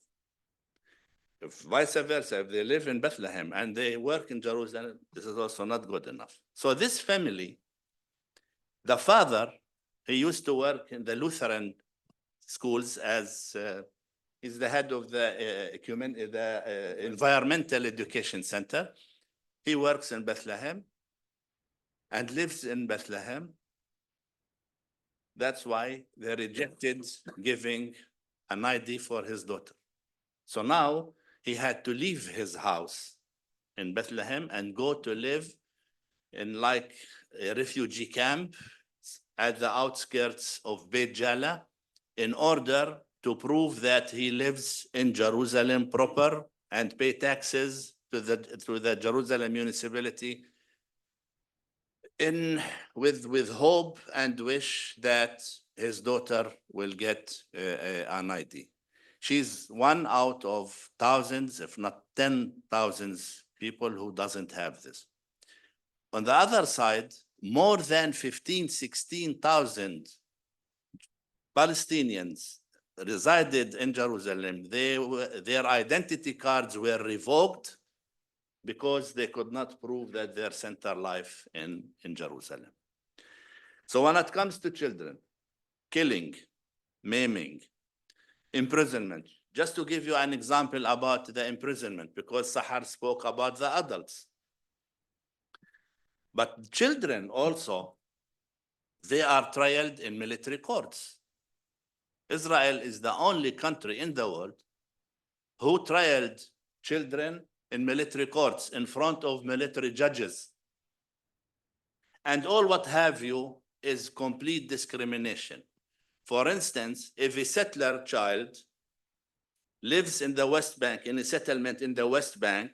If vice versa, if they live in Bethlehem and they work in Jerusalem, this is also not good enough. So this family, the father, he used to work in the Lutheran schools as he's the head of the Environmental Education Center. He works in Bethlehem and lives in Bethlehem. That's why they rejected giving an ID for his daughter. So now he had to leave his house in Bethlehem and go to live in like a refugee camp at the outskirts of Beit Jala in order to prove that he lives in Jerusalem proper and pay taxes to the Jerusalem municipality with hope and wish that his daughter will get an ID. She's one out of thousands, if not 10,000 people who doesn't have this. On the other side, more than 16,000 Palestinians resided in Jerusalem. Their identity cards were revoked because they could not prove that their center life in Jerusalem. So when it comes to children, killing, maiming, imprisonment, just to give you an example about the imprisonment, because Sahar spoke about the adults. But children also, they are trialed in military courts. Israel is the only country in the world who trialed children in military courts in front of military judges. And all what have you is complete discrimination. For instance, if a settler child lives in the West Bank, in a settlement in the West Bank,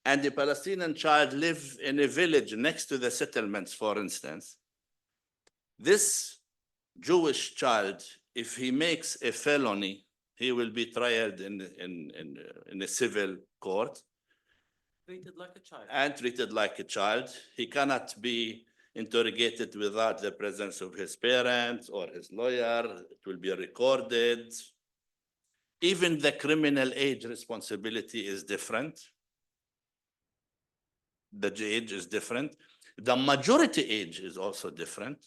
and a Palestinian child lives in a village next to the settlements, for instance, this Jewish child, if he makes a felony, he will be tried in a civil court. Treated like a child. And treated like a child. He cannot be interrogated without the presence of his parents or his lawyer. It will be recorded. Even the criminal age responsibility is different. The age is different. The majority age is also different.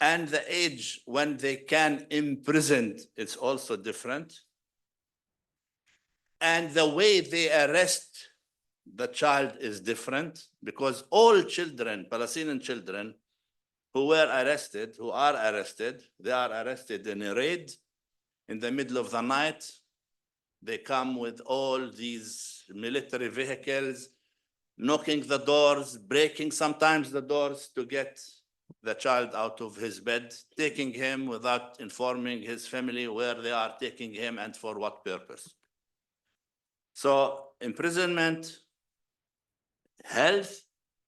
And the age when they can imprison is also different. And the way they arrest the child is different, because all children, Palestinian children who are arrested, they are arrested in a raid in the middle of the night. They come with all these military vehicles, knocking the doors, breaking sometimes the doors to get the child out of his bed, taking him without informing his family where they are taking him and for what purpose. So imprisonment, health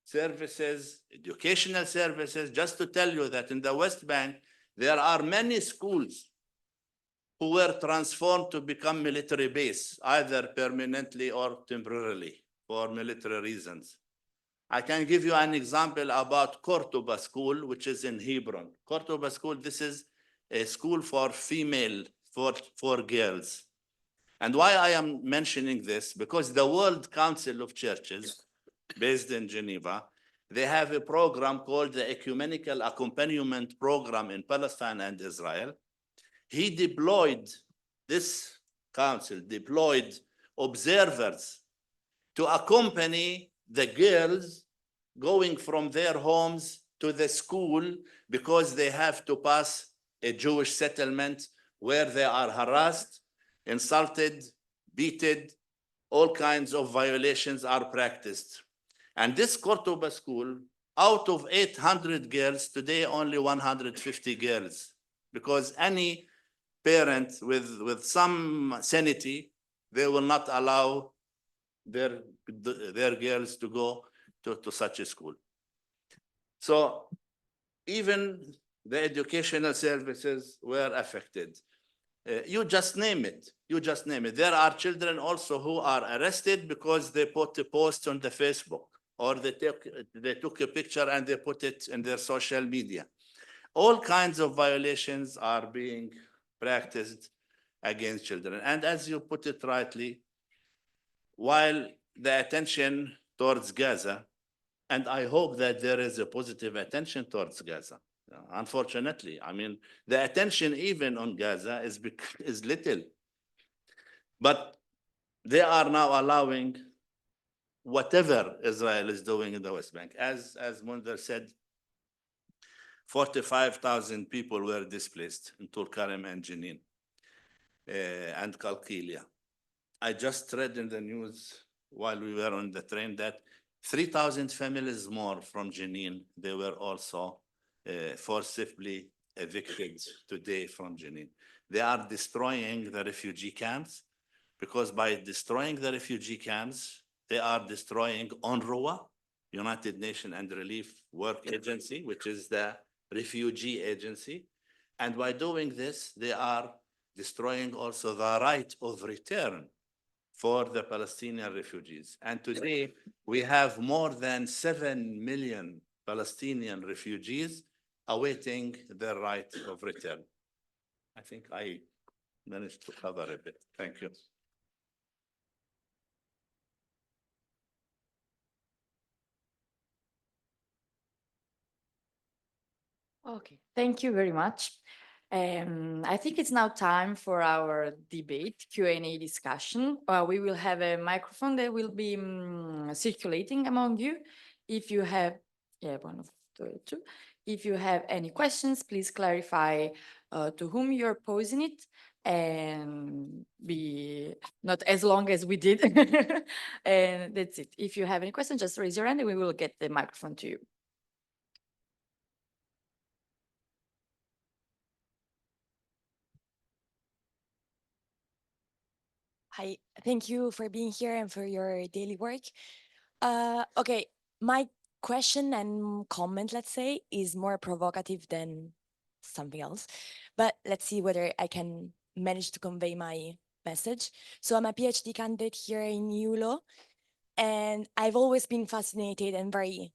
services, educational services, just to tell you that in the West Bank, there are many schools who were transformed to become military base, either permanently or temporarily for military reasons. I can give you an example about Cordoba School, which is in Hebron. Cordoba School, this is a school for female, for girls. And why I am mentioning this, because the World Council of Churches, based in Geneva, they have a program called the Ecumenical Accompaniment Program in Palestine and Israel. He deployed this Council deployed observers to accompany the girls going from their homes to the school because they have to pass a Jewish settlement where they are harassed, insulted, beaten, all kinds of violations are practiced. And this Cordoba school, out of 800 girls, today only 150 girls, because any parent with some sanity, they will not allow their girls to go to such a school. So even the educational services were affected. You just name it. You just name it. There are children also who are arrested because they put a post on the Facebook, or they took a picture and they put it in their social media. All kinds of violations are being practiced against children. And as you put it rightly, while the attention towards Gaza, and I hope that there is a positive attention towards Gaza. Unfortunately, I mean, the attention even on Gaza is little. But they are now allowing whatever Israel is doing in the West Bank. As Munzer said, 45,000 people were displaced in Tulkarem and Jenin and Qalqilia. I just read in the news while we were on the train that 3,000 families more from Jenin, they were also forcibly evicted today from Jenin. They are destroying the refugee camps, because by destroying the refugee camps, they are destroying UNRWA, United Nations and Relief Work Agency, which is the refugee agency. And by doing this, they are destroying also the right of return for the Palestinian refugees. And today, we have more than 7 million Palestinian refugees awaiting their right of return. I think I managed to cover a bit. Thank you. Okay, thank you very much. I think it's now time for our debate, Q&A discussion. We will have a microphone that will be circulating among you. If you have, one of the two. If you have any questions, please clarify to whom you're posing it, and be not as long as we did. And that's it. If you have any questions, just raise your hand and we will get the microphone to you. Hi, thank you for being here and for your daily work. Okay, my question and comment, let's say, is more provocative than something else, but let's see whether I can manage to convey my message. So I'm a PhD candidate here in EU law, and I've always been fascinated and very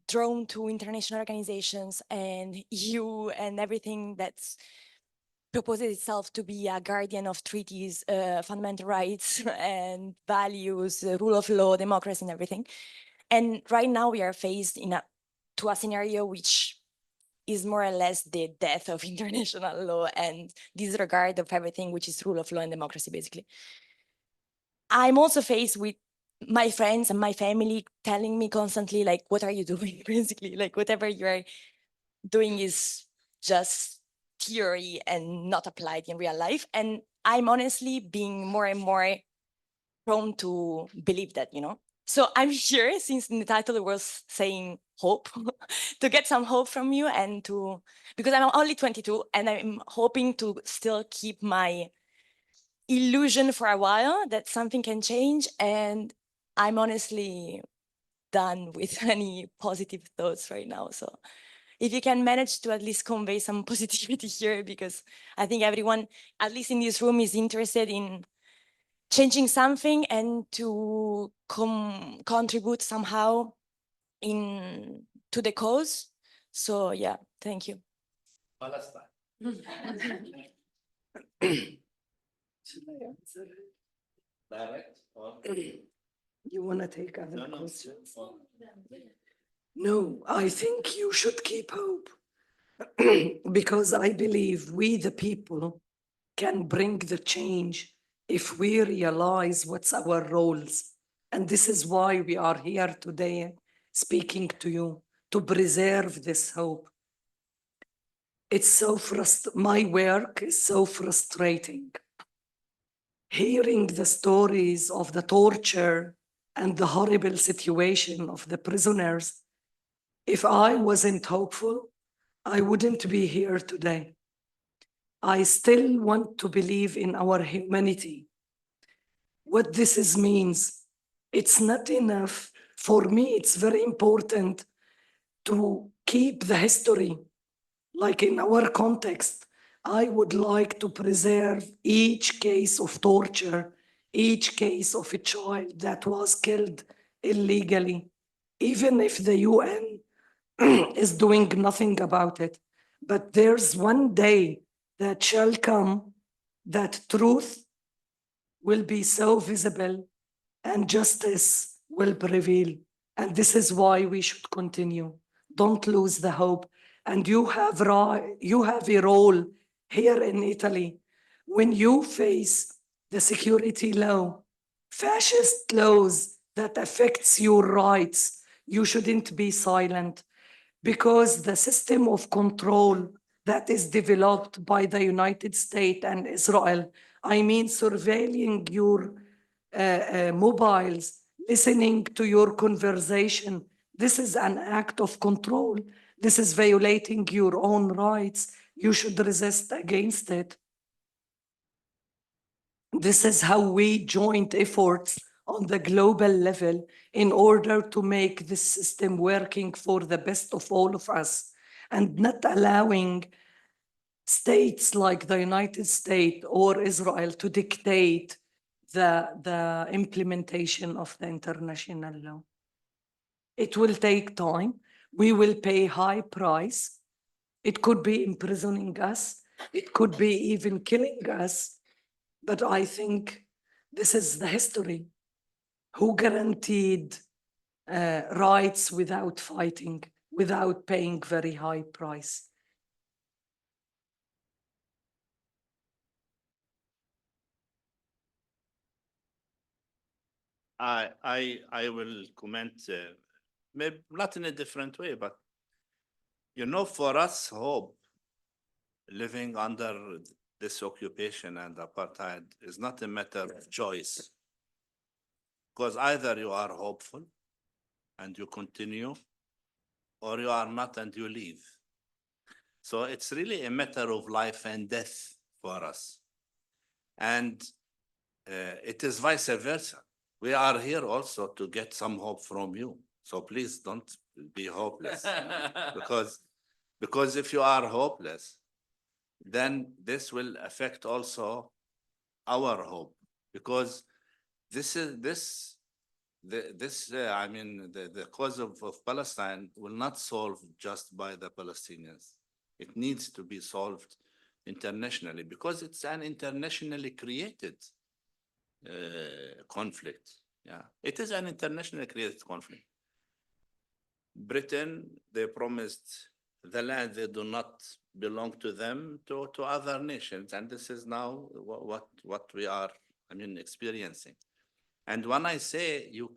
drawn to international organizations and EU and everything that's proposes itself to be a guardian of treaties, fundamental rights and values, rule of law, democracy and everything. And right now we are faced to a scenario which is more or less the death of international law and disregard of everything which is rule of law and democracy, basically. I'm also faced with my friends and my family telling me constantly, like, what are you doing, basically? Like, whatever you're doing is just theory and not applied in real life. And I'm honestly being more and more prone to believe that, you know? So I'm here, since the title was saying hope, to get some hope from you and because I'm only 22 and I'm hoping to still keep my illusion for a while that something can change. And I'm honestly done with any positive thoughts right now. So if you can manage to at least convey some positivity here, because I think everyone, at least in this room, is interested in changing something and to contribute somehow to the cause. So yeah, thank you. Palestine. Direct or? You want to take other No, no. questions? No, I think you should keep hope because I believe we, the people, can bring the change if we realize what's our roles. And this is why we are here today speaking to you, to preserve this hope. It's so my work is so frustrating. Hearing the stories of the torture and the horrible situation of the prisoners, if I wasn't hopeful, I wouldn't be here today. I still want to believe in our humanity. What this means, it's not enough. For me, it's very important to keep the history. Like in our context, I would like to preserve each case of torture, each case of a child that was killed illegally, even if the UN is doing nothing about it. But there's one day that shall come that truth will be so visible and justice will prevail. And this is why we should continue. Don't lose the hope. And you have a role here in Italy. When you face the security law, fascist laws that affects your rights, you shouldn't be silent, because the system of control that is developed by the United States and Israel, I mean surveilling your mobiles, listening to your conversation, this is an act of control. This is violating your own rights. You should resist against it. This is how we joint efforts on the global level in order to make this system working for the best of all of us, and not allowing states like the United States or Israel to dictate the implementation of the international law. It will take time. We will pay high price. It could be imprisoning us. It could be even killing us. But I think this is the history. Who guaranteed rights without fighting, without paying very high price? I will comment, maybe not in a different way, but you know, for us, hope, living under this occupation and apartheid is not a matter of choice. Because either you are hopeful and you continue, or you are not and you leave. So it's really a matter of life and death for us. And it is vice versa. We are here also to get some hope from you. So please don't be hopeless. because if you are hopeless, then this will affect also our hope. Because I mean, the cause of Palestine will not solve just by the Palestinians. It needs to be solved internationally, because it's an internationally created conflict. Yeah, it is an internationally created conflict. Britain, they promised the land they do not belong to them to other nations, and this is now what we are, I mean, experiencing. And when I say you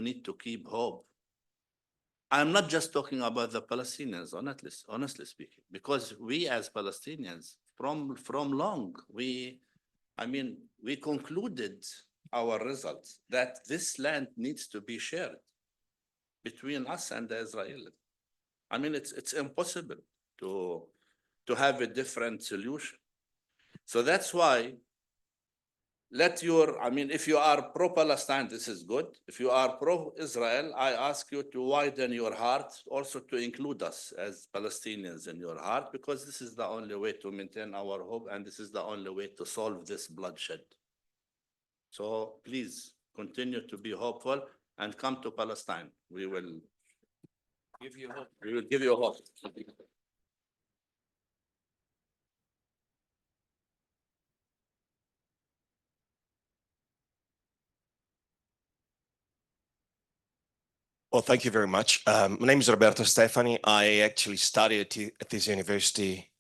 need to keep hope, I'm not just talking about the Palestinians, honestly speaking, because we as Palestinians, from long, we concluded our results that this land needs to be shared between us and the Israelis. I mean, it's impossible to have a different solution. So that's why if you are pro-Palestine, this is good. If you are pro-Israel, I ask you to widen your heart also to include us as Palestinians in your heart, because this is the only way to maintain our hope, and this is the only way to solve this bloodshed. So please continue to be hopeful and come to Palestine. We will give you hope. We will give you hope. Well, thank you very much. My name is Roberto Stefani. I actually studied at this university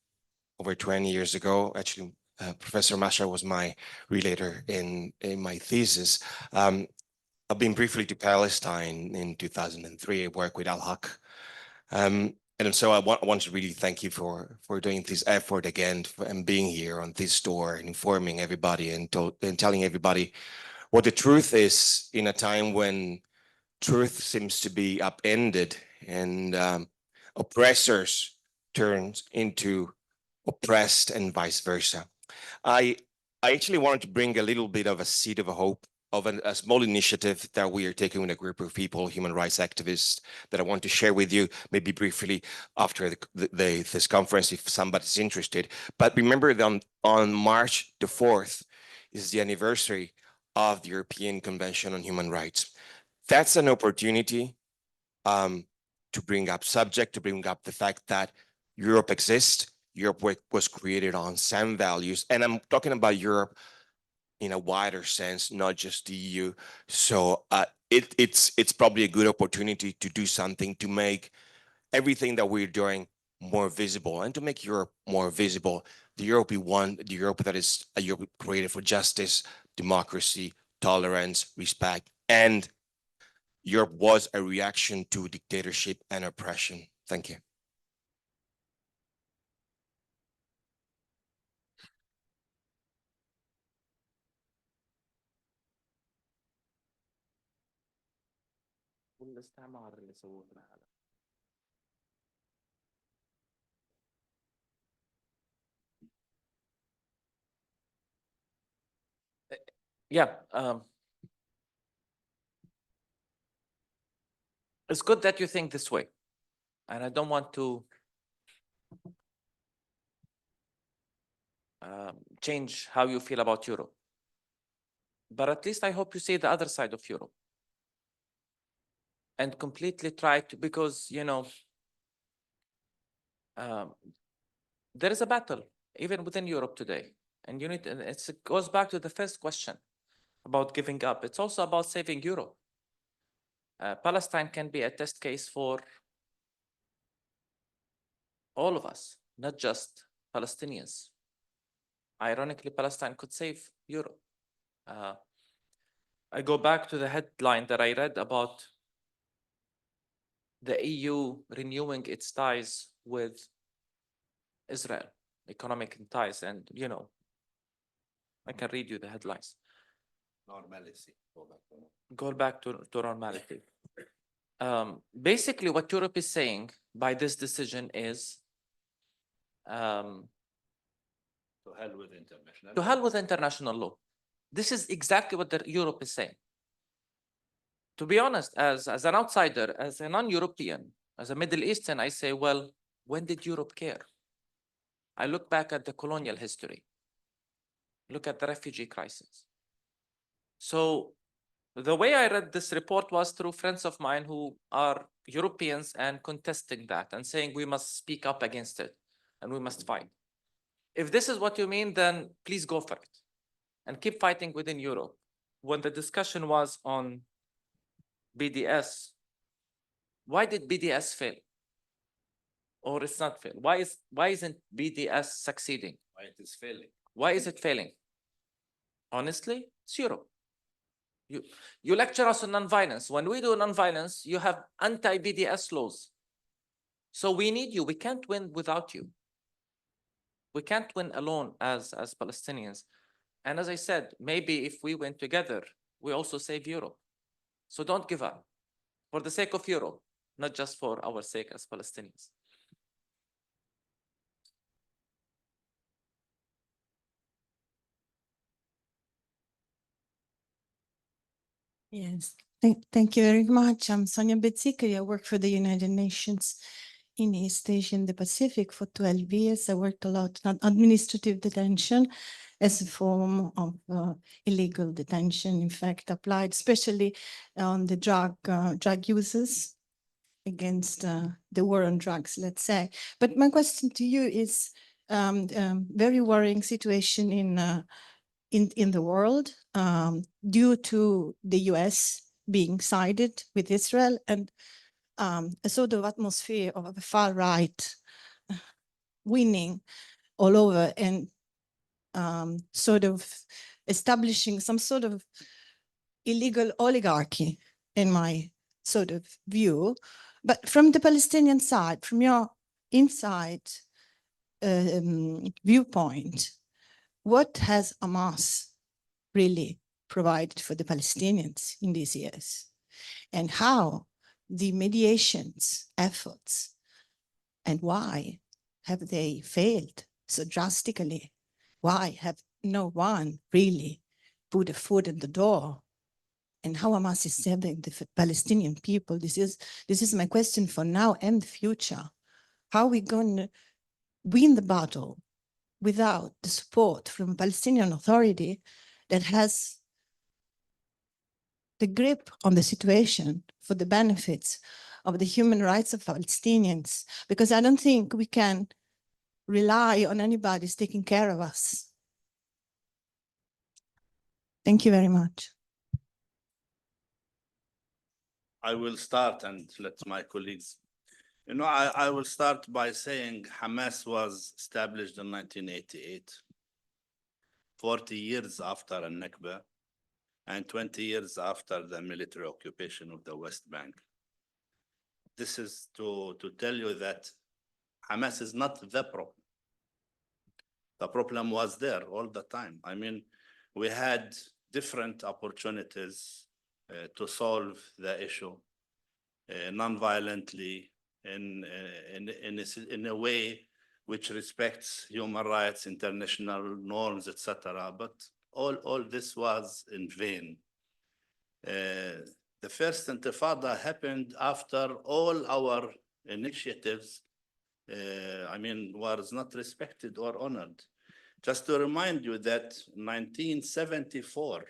over 20 years ago, actually Professor Masha was my relator in my thesis. I've been briefly to Palestine in 2003. I worked with Al-Haq. And so I want to really thank you for doing this effort again and being here on this tour and informing everybody and telling everybody what the truth is in a time when truth seems to be upended and oppressors turns into oppressed and vice versa. I actually wanted to bring a little bit of a seed of hope of a small initiative that we are taking with a group of people, human rights activists, that I want to share with you, maybe briefly after this conference, if somebody's interested. But remember that on March the 4th is the anniversary of the European Convention on Human Rights. That's an opportunity to bring up the fact that Europe exists. Europe was created on some values, and I'm talking about Europe in a wider sense, not just the EU. So it's probably a good opportunity to do something to make everything that we're doing more visible and to make Europe more visible. The Europe we want, the Europe that is a Europe created for justice, democracy, tolerance, respect, and Europe was a reaction to dictatorship and oppression. Thank you. والاستعمار اللي سووه في العالم. Yeah, it's good that you think this way, and I don't want to change how you feel about Europe. But at least I hope you see the other side of Europe and completely try to, because, you know, there is a battle even within Europe today. And you need, it goes back to the first question about giving up. It's also about saving Europe. Palestine can be a test case for all of us, not just Palestinians. Ironically, Palestine could save Europe. I go back to the headline that I read about the EU renewing its ties with Israel, economic ties, and, you know, I can read you the headlines. Normality. Go back to normality. Basically, what Europe is saying by this decision is To hell with international. to hell with international law. This is exactly what Europe is saying. To be honest, as an outsider, as a non-European, as a Middle Eastern, I say, well, when did Europe care? I look back at the colonial history. Look at the refugee crisis. So the way I read this report was through friends of mine who are Europeans and contesting that and saying we must speak up against it and we must fight. If this is what you mean, then please go for it and keep fighting within Europe. When the discussion was on BDS, why did BDS fail? Or it's not fail? Why isn't BDS succeeding? Why it is failing? Why is it failing? Honestly, it's Europe. You lecture us on nonviolence. When we do nonviolence, you have anti-BDS laws. So we need you. We can't win without you. We can't win alone as Palestinians. And as I said, maybe if we win together, we also save Europe. So don't give up for the sake of Europe, not just for our sake as Palestinians. Yes, thank you very much. I'm Sonia Bezzicari. I work for the United Nations in East Asia and the Pacific for 12 years. I worked a lot on administrative detention as a form of illegal detention, in fact, applied especially on the drug users against the war on drugs, let's say. But my question to you is very worrying situation in the world due to the US being sided with Israel and a sort of atmosphere of a far right winning all over. And sort of establishing some sort of illegal oligarchy in my sort of view. But from the Palestinian side, from your inside viewpoint, what has Hamas really provided for the Palestinians in these years? And how the mediations efforts and why have they failed so drastically? Why have no one really put a foot in the door? And how Hamas is serving the Palestinian people? This is my question for now and the future. How are we going to win the battle without the support from a Palestinian Authority that has the grip on the situation for the benefits of the human rights of Palestinians? Because I don't think we can rely on anybody taking care of us. Thank you very much. I will start and let my colleagues. You know, I will start by saying Hamas was established in 1988, 40 years after al-Nakba, and 20 years after the military occupation of the West Bank. This is to tell you that Hamas is not the problem. The problem was there all the time. I mean, we had different opportunities to solve the issue non-violently in a way which respects human rights, international norms, etc. But all this was in vain. The first Intifada happened after all our initiatives, was not respected or honored. Just to remind you that 1974,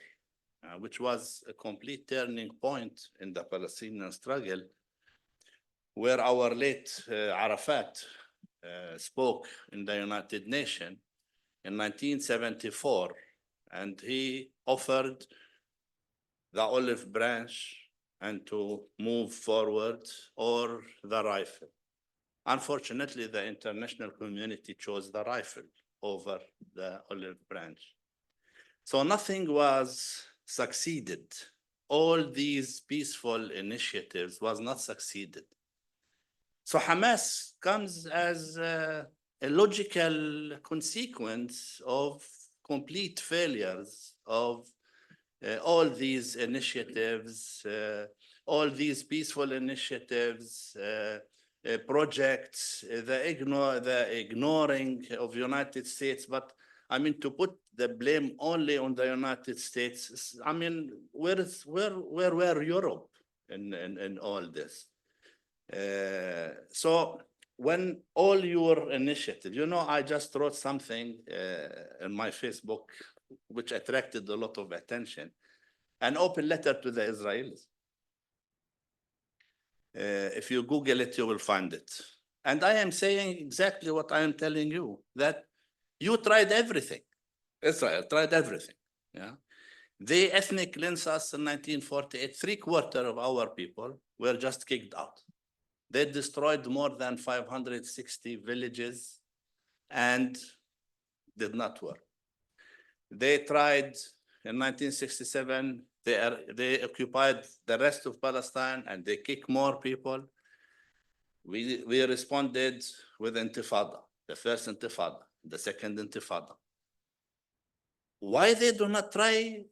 which was a complete turning point in the Palestinian struggle, where our late Arafat spoke in the United Nations in 1974, and he offered the olive branch and to move forward, or the rifle. Unfortunately, the international community chose the rifle over the olive branch. So nothing was succeeded. All these peaceful initiatives was not succeeded. So Hamas comes as a logical consequence of complete failures of all these initiatives, all these peaceful initiatives, projects, the ignoring of United States. But I mean, to put the blame only on the United States, I mean, where were Europe in all this? So when all your initiatives, you know, I just wrote something in my Facebook, which attracted a lot of attention, an open letter to the Israelis. If you Google it, you will find it. And I am saying exactly what I am telling you, that you tried everything. Israel tried everything. Yeah, they ethnic cleansed us in 1948. 3/4 of our people were just kicked out. They destroyed more than 560 villages and did not work. They tried in 1967, they occupied the rest of Palestine and they kicked more people. We responded with Intifada, the first Intifada, the second Intifada. Why they do not try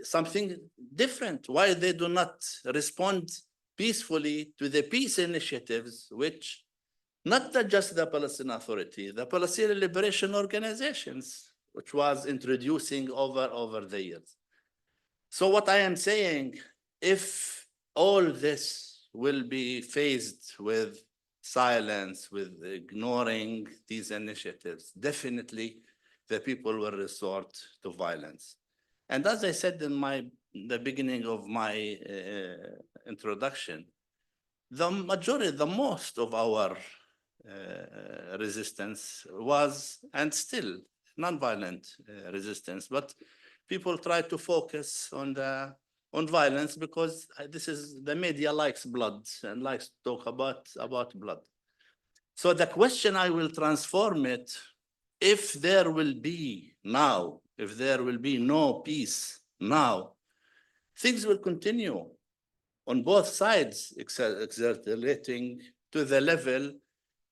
something different? Why they do not respond peacefully to the peace initiatives, which not just the Palestinian Authority, the Palestinian Liberation Organizations, which was introducing over the years. So what I am saying, if all this will be faced with silence, with ignoring these initiatives, definitely the people will resort to violence. And as I said in the beginning of my introduction, the majority, the most of our resistance was, and still, nonviolent resistance. But people try to focus on violence because the media likes blood and likes to talk about blood. So the question, I will transform it if there will be now, if there will be no peace now, things will continue on both sides, exerting to the level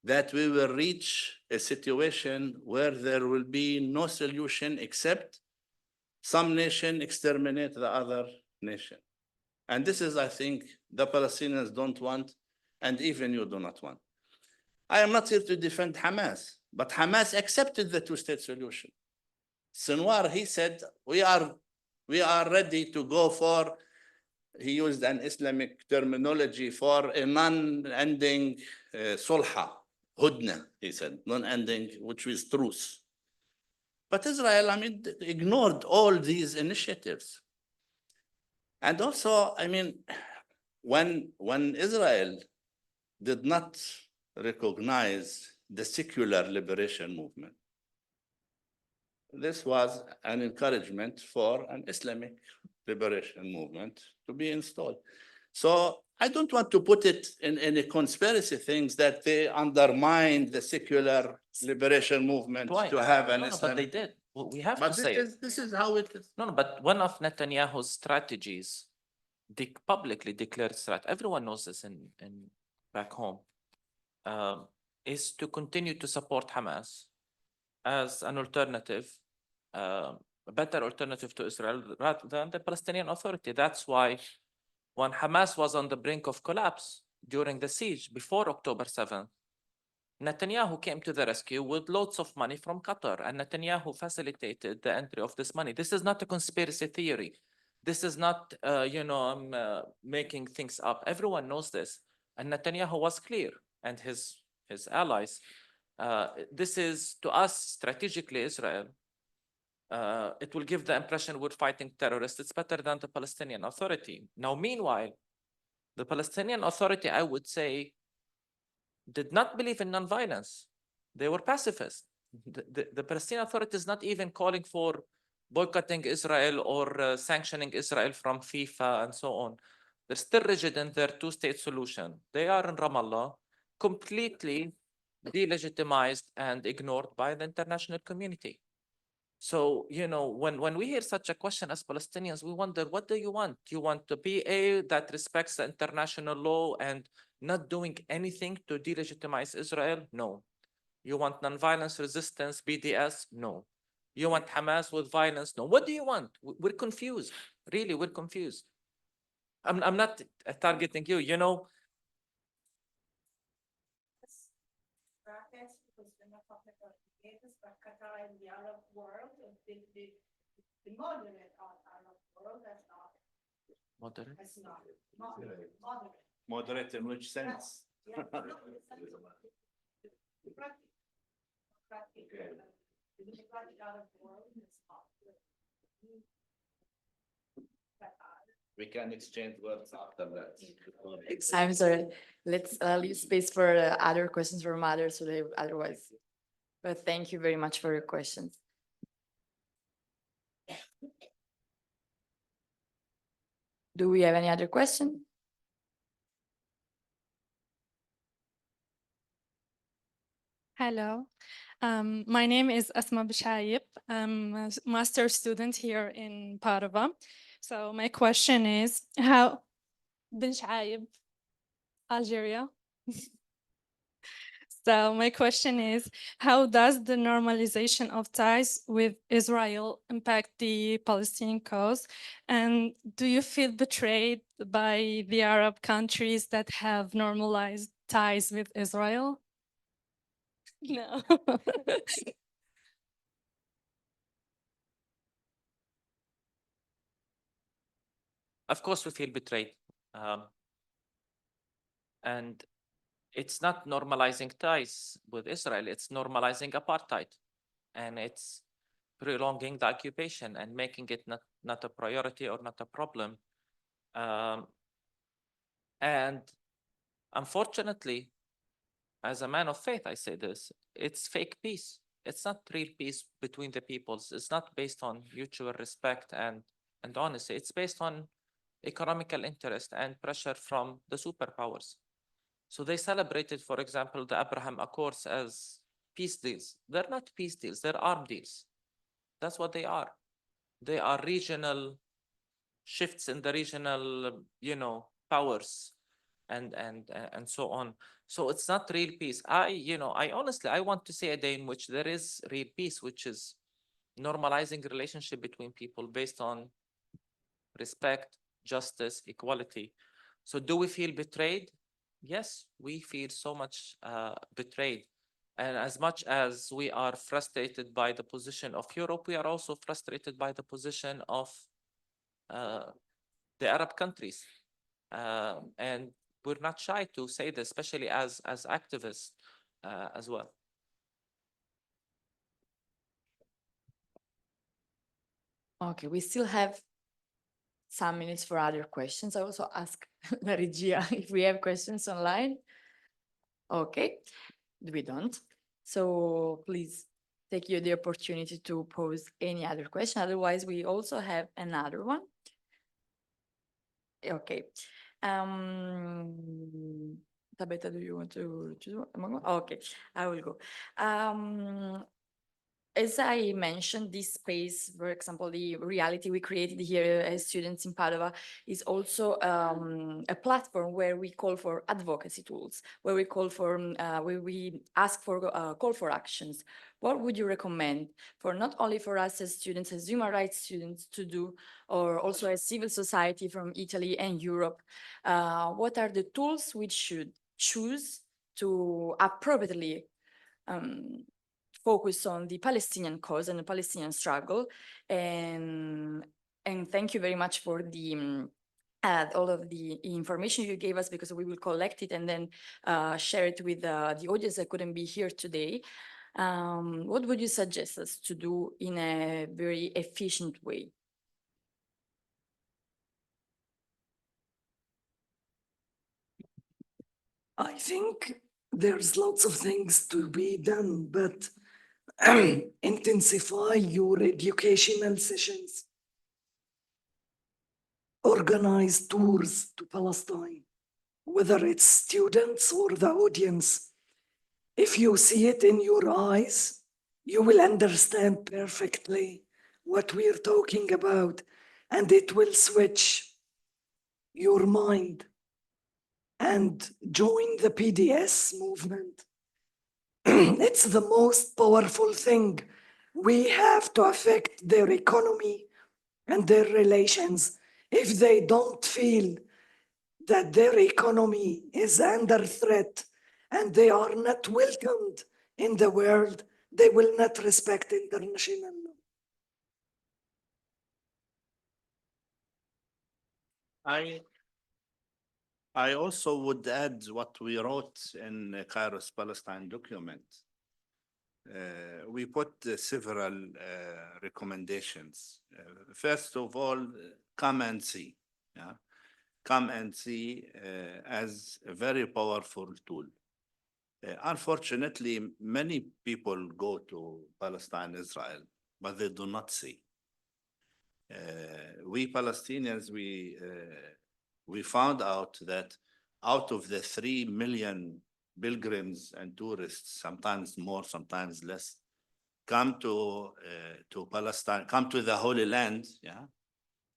that we will reach a situation where there will be no solution except some nation exterminate the other nation. And this is, I think, the Palestinians don't want, and even you do not want. I am not here to defend Hamas, but Hamas accepted the two-state solution. Sinwar, he said, we are ready to go for, he used an Islamic terminology, for a non-ending sulha, hudna, he said, non-ending, which is truce. But Israel, I mean, ignored all these initiatives. And also, I mean, when Israel did not recognize the secular liberation movement, this was an encouragement for an Islamic liberation movement to be installed. So I don't want to put it in any conspiracy things that they undermined the secular liberation movement Why? to have an No, but Islamic. they did. Well, we have But to say it. this is how it is. No, but one of Netanyahu's strategies, publicly declared strategy, everyone knows this in back home, is to continue to support Hamas as an alternative, a better alternative to Israel rather than the Palestinian Authority. That's why when Hamas was on the brink of collapse during the siege before October 7th, Netanyahu came to the rescue with loads of money from Qatar, and Netanyahu facilitated the entry of this money. This is not a conspiracy theory. This is not, I'm making things up. Everyone knows this. And Netanyahu was clear, and his allies. This is, to us, strategically, Israel. It will give the impression we're fighting terrorists. It's better than the Palestinian Authority. Now, meanwhile, the Palestinian Authority, I would say, did not believe in nonviolence. They were pacifists. The Palestinian Authority is not even calling for boycotting Israel or sanctioning Israel from FIFA and so on. They're still rigid in their two-state solution. They are in Ramallah, completely delegitimized and ignored by the international community. So, when we hear such a question as Palestinians, we wonder, what do you want? Do you want a PA that respects the international law and not doing anything to delegitimize Israel? No. You want nonviolence resistance, BDS? No. You want Hamas with violence? No. What do you want? We're confused. Really, we're confused. I'm not targeting you, the Arab world, the moderate Arab world has not. Moderate? Has not. Moderate. Moderate in which sense? Yeah. We can exchange words after that. I'm sorry. Let's leave space for other questions from others today, otherwise. But thank you very much for your questions. Do we have any other question? Hello, my name is Asma Bishayib. I'm a master's student here in Padova. So my question is, how Bishayib, Algeria. So my question is, how does the normalization of ties with Israel impact the Palestinian cause? And do you feel betrayed by the Arab countries that have normalized ties with Israel? No. Of course, we feel betrayed. And it's not normalizing ties with Israel, it's normalizing apartheid. And it's prolonging the occupation and making it not a priority or not a problem. And unfortunately, as a man of faith, I say this, it's fake peace. It's not real peace between the peoples. It's not based on mutual respect and honesty. It's based on economical interest and pressure from the superpowers. So they celebrated, for example, the Abraham Accords as peace deals. They're not peace deals, they're armed deals. That's what they are. They are regional shifts in the regional, powers and so on. So it's not real peace. I honestly, I want to see a day in which there is real peace, which is normalizing relationship between people based on respect, justice, equality. So do we feel betrayed? Yes, we feel so much betrayed. And as much as we are frustrated by the position of Europe, we are also frustrated by the position of the Arab countries. And we're not shy to say this, especially as activists as well. Okay, we still have some minutes for other questions. I also ask the Regia if we have questions online. Okay, we don't. So please take you the opportunity to pose any other question. Otherwise, we also have another one. Okay. Tabitha, do you want to do? Okay, I will go. As I mentioned, this space, for example, the reality we created here as students in Padova is also a platform where we call for advocacy tools, where we call for, where we ask for call for actions. What would you recommend for not only for us as students, as human rights students to do, or also as civil society from Italy and Europe? What are the tools we should choose to appropriately focus on the Palestinian cause and the Palestinian struggle? And thank you very much for the all of the information you gave us, because we will collect it and then share it with the audience that couldn't be here today. What would you suggest us to do in a very efficient way? I think there's lots of things to be done, but intensify your educational sessions. Organize tours to Palestine, whether it's students or the audience. If you see it in your eyes, you will understand perfectly what we're talking about, and it will switch your mind. And join the PDS movement. It's the most powerful thing. We have to affect their economy and their relations. If they don't feel that their economy is under threat and they are not welcomed in the world, they will not respect international law. I also would add what we wrote in Cairo's Palestine document. We put several recommendations. First of all, come and see. Yeah? Come and see as a very powerful tool. Unfortunately, many people go to Palestine, Israel, but they do not see. We Palestinians, we found out that out of the 3 million pilgrims and tourists, sometimes more, sometimes less, come to Palestine, come to the Holy Land,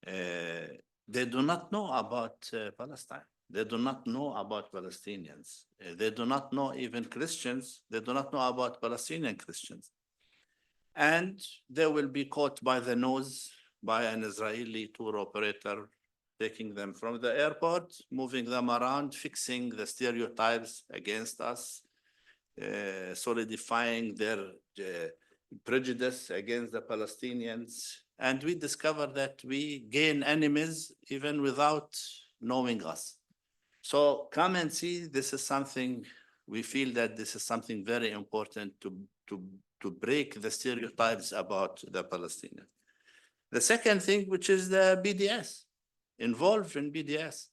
they do not know about Palestine. They do not know about Palestinians. They do not know even Christians. They do not know about Palestinian Christians. And they will be caught by the nose by an Israeli tour operator, taking them from the airport, moving them around, fixing the stereotypes against us, solidifying their prejudice against the Palestinians. And we discover that we gain enemies even without knowing us. So come and see, this is something, we feel that this is something very important to break the stereotypes about the Palestinians. The second thing, which is the BDS, involved in BDS.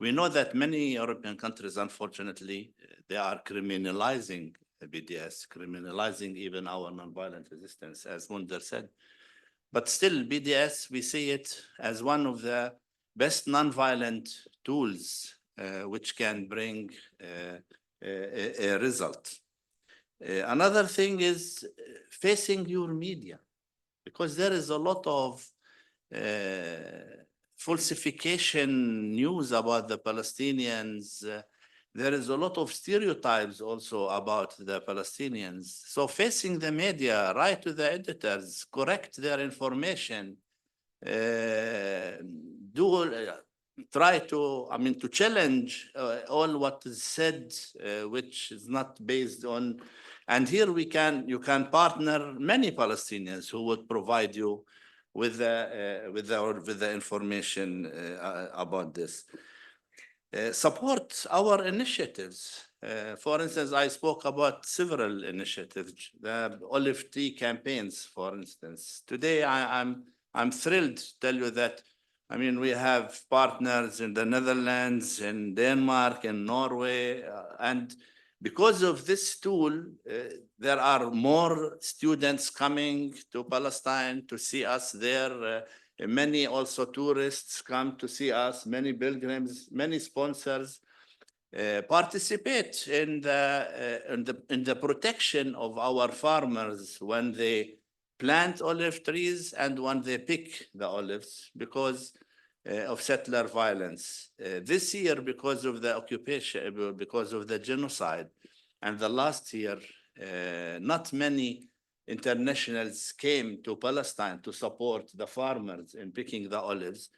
We know that many European countries, unfortunately, they are criminalizing the BDS, criminalizing even our nonviolent resistance, as Munder said. But still, BDS, we see it as one of the best nonviolent tools which can bring a result. Another thing is facing your media, because there is a lot of falsification news about the Palestinians. There is a lot of stereotypes also about the Palestinians. So facing the media, write to the editors, correct their information, try to, to challenge all what is said, which is not based on, and here you can partner many Palestinians who would provide you with the information about this. Support our initiatives. For instance, I spoke about several initiatives, the olive tree campaigns, for instance. Today, I'm thrilled to tell you that, we have partners in the Netherlands, in Denmark, in Norway, and because of this tool, there are more students coming to Palestine to see us there. Many also tourists come to see us, many pilgrims, many sponsors participate in the protection of our farmers when they plant olive trees and when they pick the olives because of settler violence. This year, because of the occupation, because of the genocide, and the last year, not many internationals came to Palestine to support the farmers in picking the olives.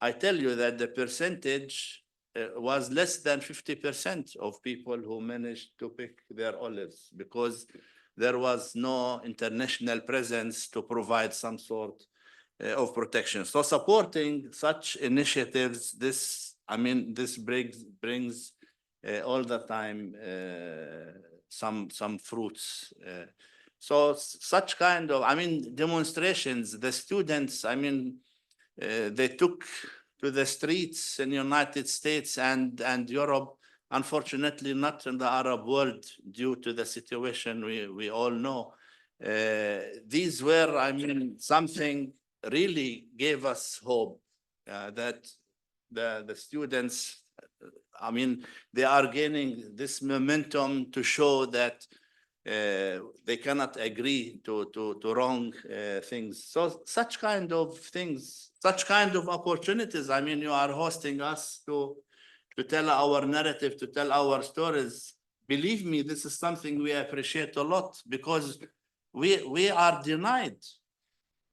I tell you that the percentage was less than 50% of people who managed to pick their olives because there was no international presence to provide some sort of protection. So supporting such initiatives, this brings all the time some fruits. So such kind of, demonstrations, the students, they took to the streets in the United States and Europe, unfortunately not in the Arab world due to the situation we all know. These were, something really gave us hope that the students, they are gaining this momentum to show that they cannot agree to wrong things. So such kind of things, such kind of opportunities, you are hosting us to tell our narrative, to tell our stories. Believe me, this is something we appreciate a lot because we are denied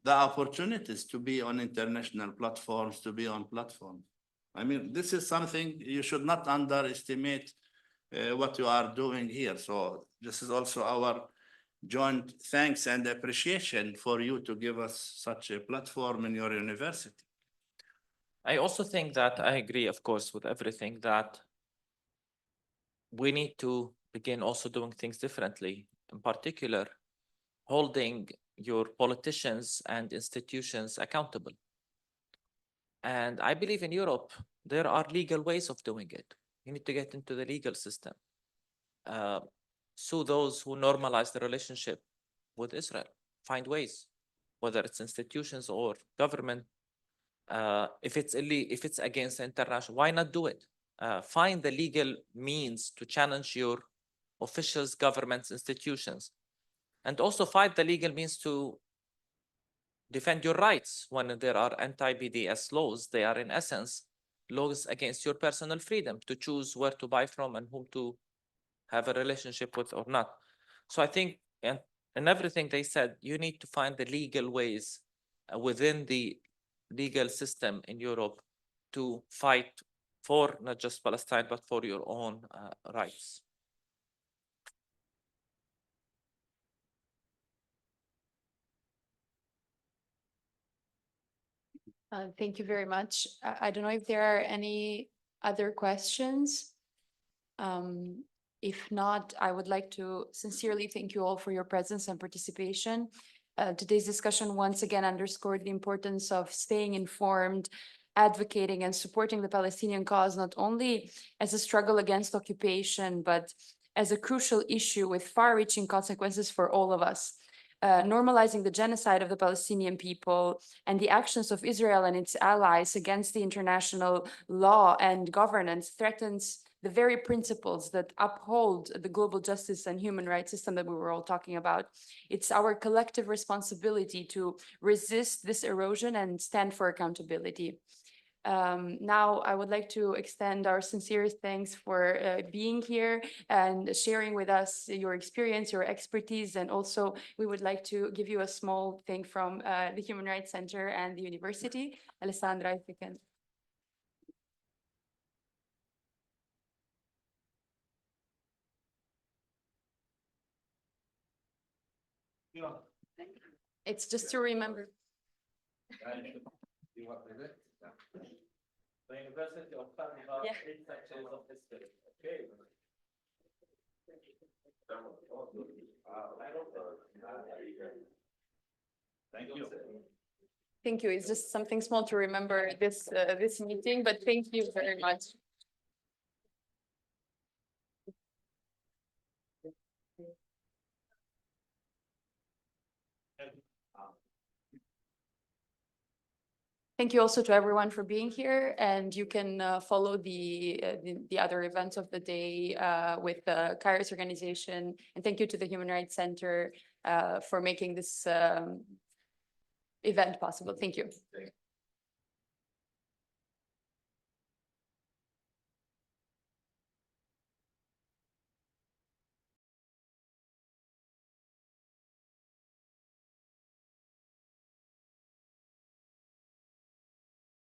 the opportunities to be on international platforms, to be on platforms. This is something you should not underestimate what you are doing here. So this is also our joint thanks and appreciation for you to give us such a platform in your university. I also think that I agree, of course, with everything that we need to begin also doing things differently, in particular, holding your politicians and institutions accountable. And I believe in Europe, there are legal ways of doing it. You need to get into the legal system. Sue those who normalize the relationship with Israel. Find ways, whether it's institutions or government. If it's against the international, why not do it? Find the legal means to challenge your officials, governments, institutions, and also find the legal means to defend your rights when there are anti-BDS laws. They are in essence laws against your personal freedom to choose where to buy from and whom to have a relationship with or not. So I think in everything they said, you need to find the legal ways within the legal system in Europe to fight for not just Palestine, but for your own rights. Thank you very much. I don't know if there are any other questions. If not, I would like to sincerely thank you all for your presence and participation. Today's discussion once again underscored the importance of staying informed, advocating and supporting the Palestinian cause, not only as a struggle against occupation, but as a crucial issue with far-reaching consequences for all of us. Normalizing the genocide of the Palestinian people and the actions of Israel and its allies against the international law and governance threatens the very principles that uphold the global justice and human rights system that we were all talking about. It's our collective responsibility to resist this erosion and stand for accountability. Now, I would like to extend our sincerest thanks for being here and sharing with us your experience, your expertise, and also we would like to give you a small thing from the Human Rights Center and the university. Alessandra, if you can. It's just to remember. The University of Padova, Yeah. 8 centuries of history. Okay. Thank you. Thank you. It's just something small to remember this this meeting, but thank you very much. Thank you also to everyone for being here, and you can follow the other events of the day with the Kairos organization. And thank you to the Human Rights Center for making this event possible. Thank you.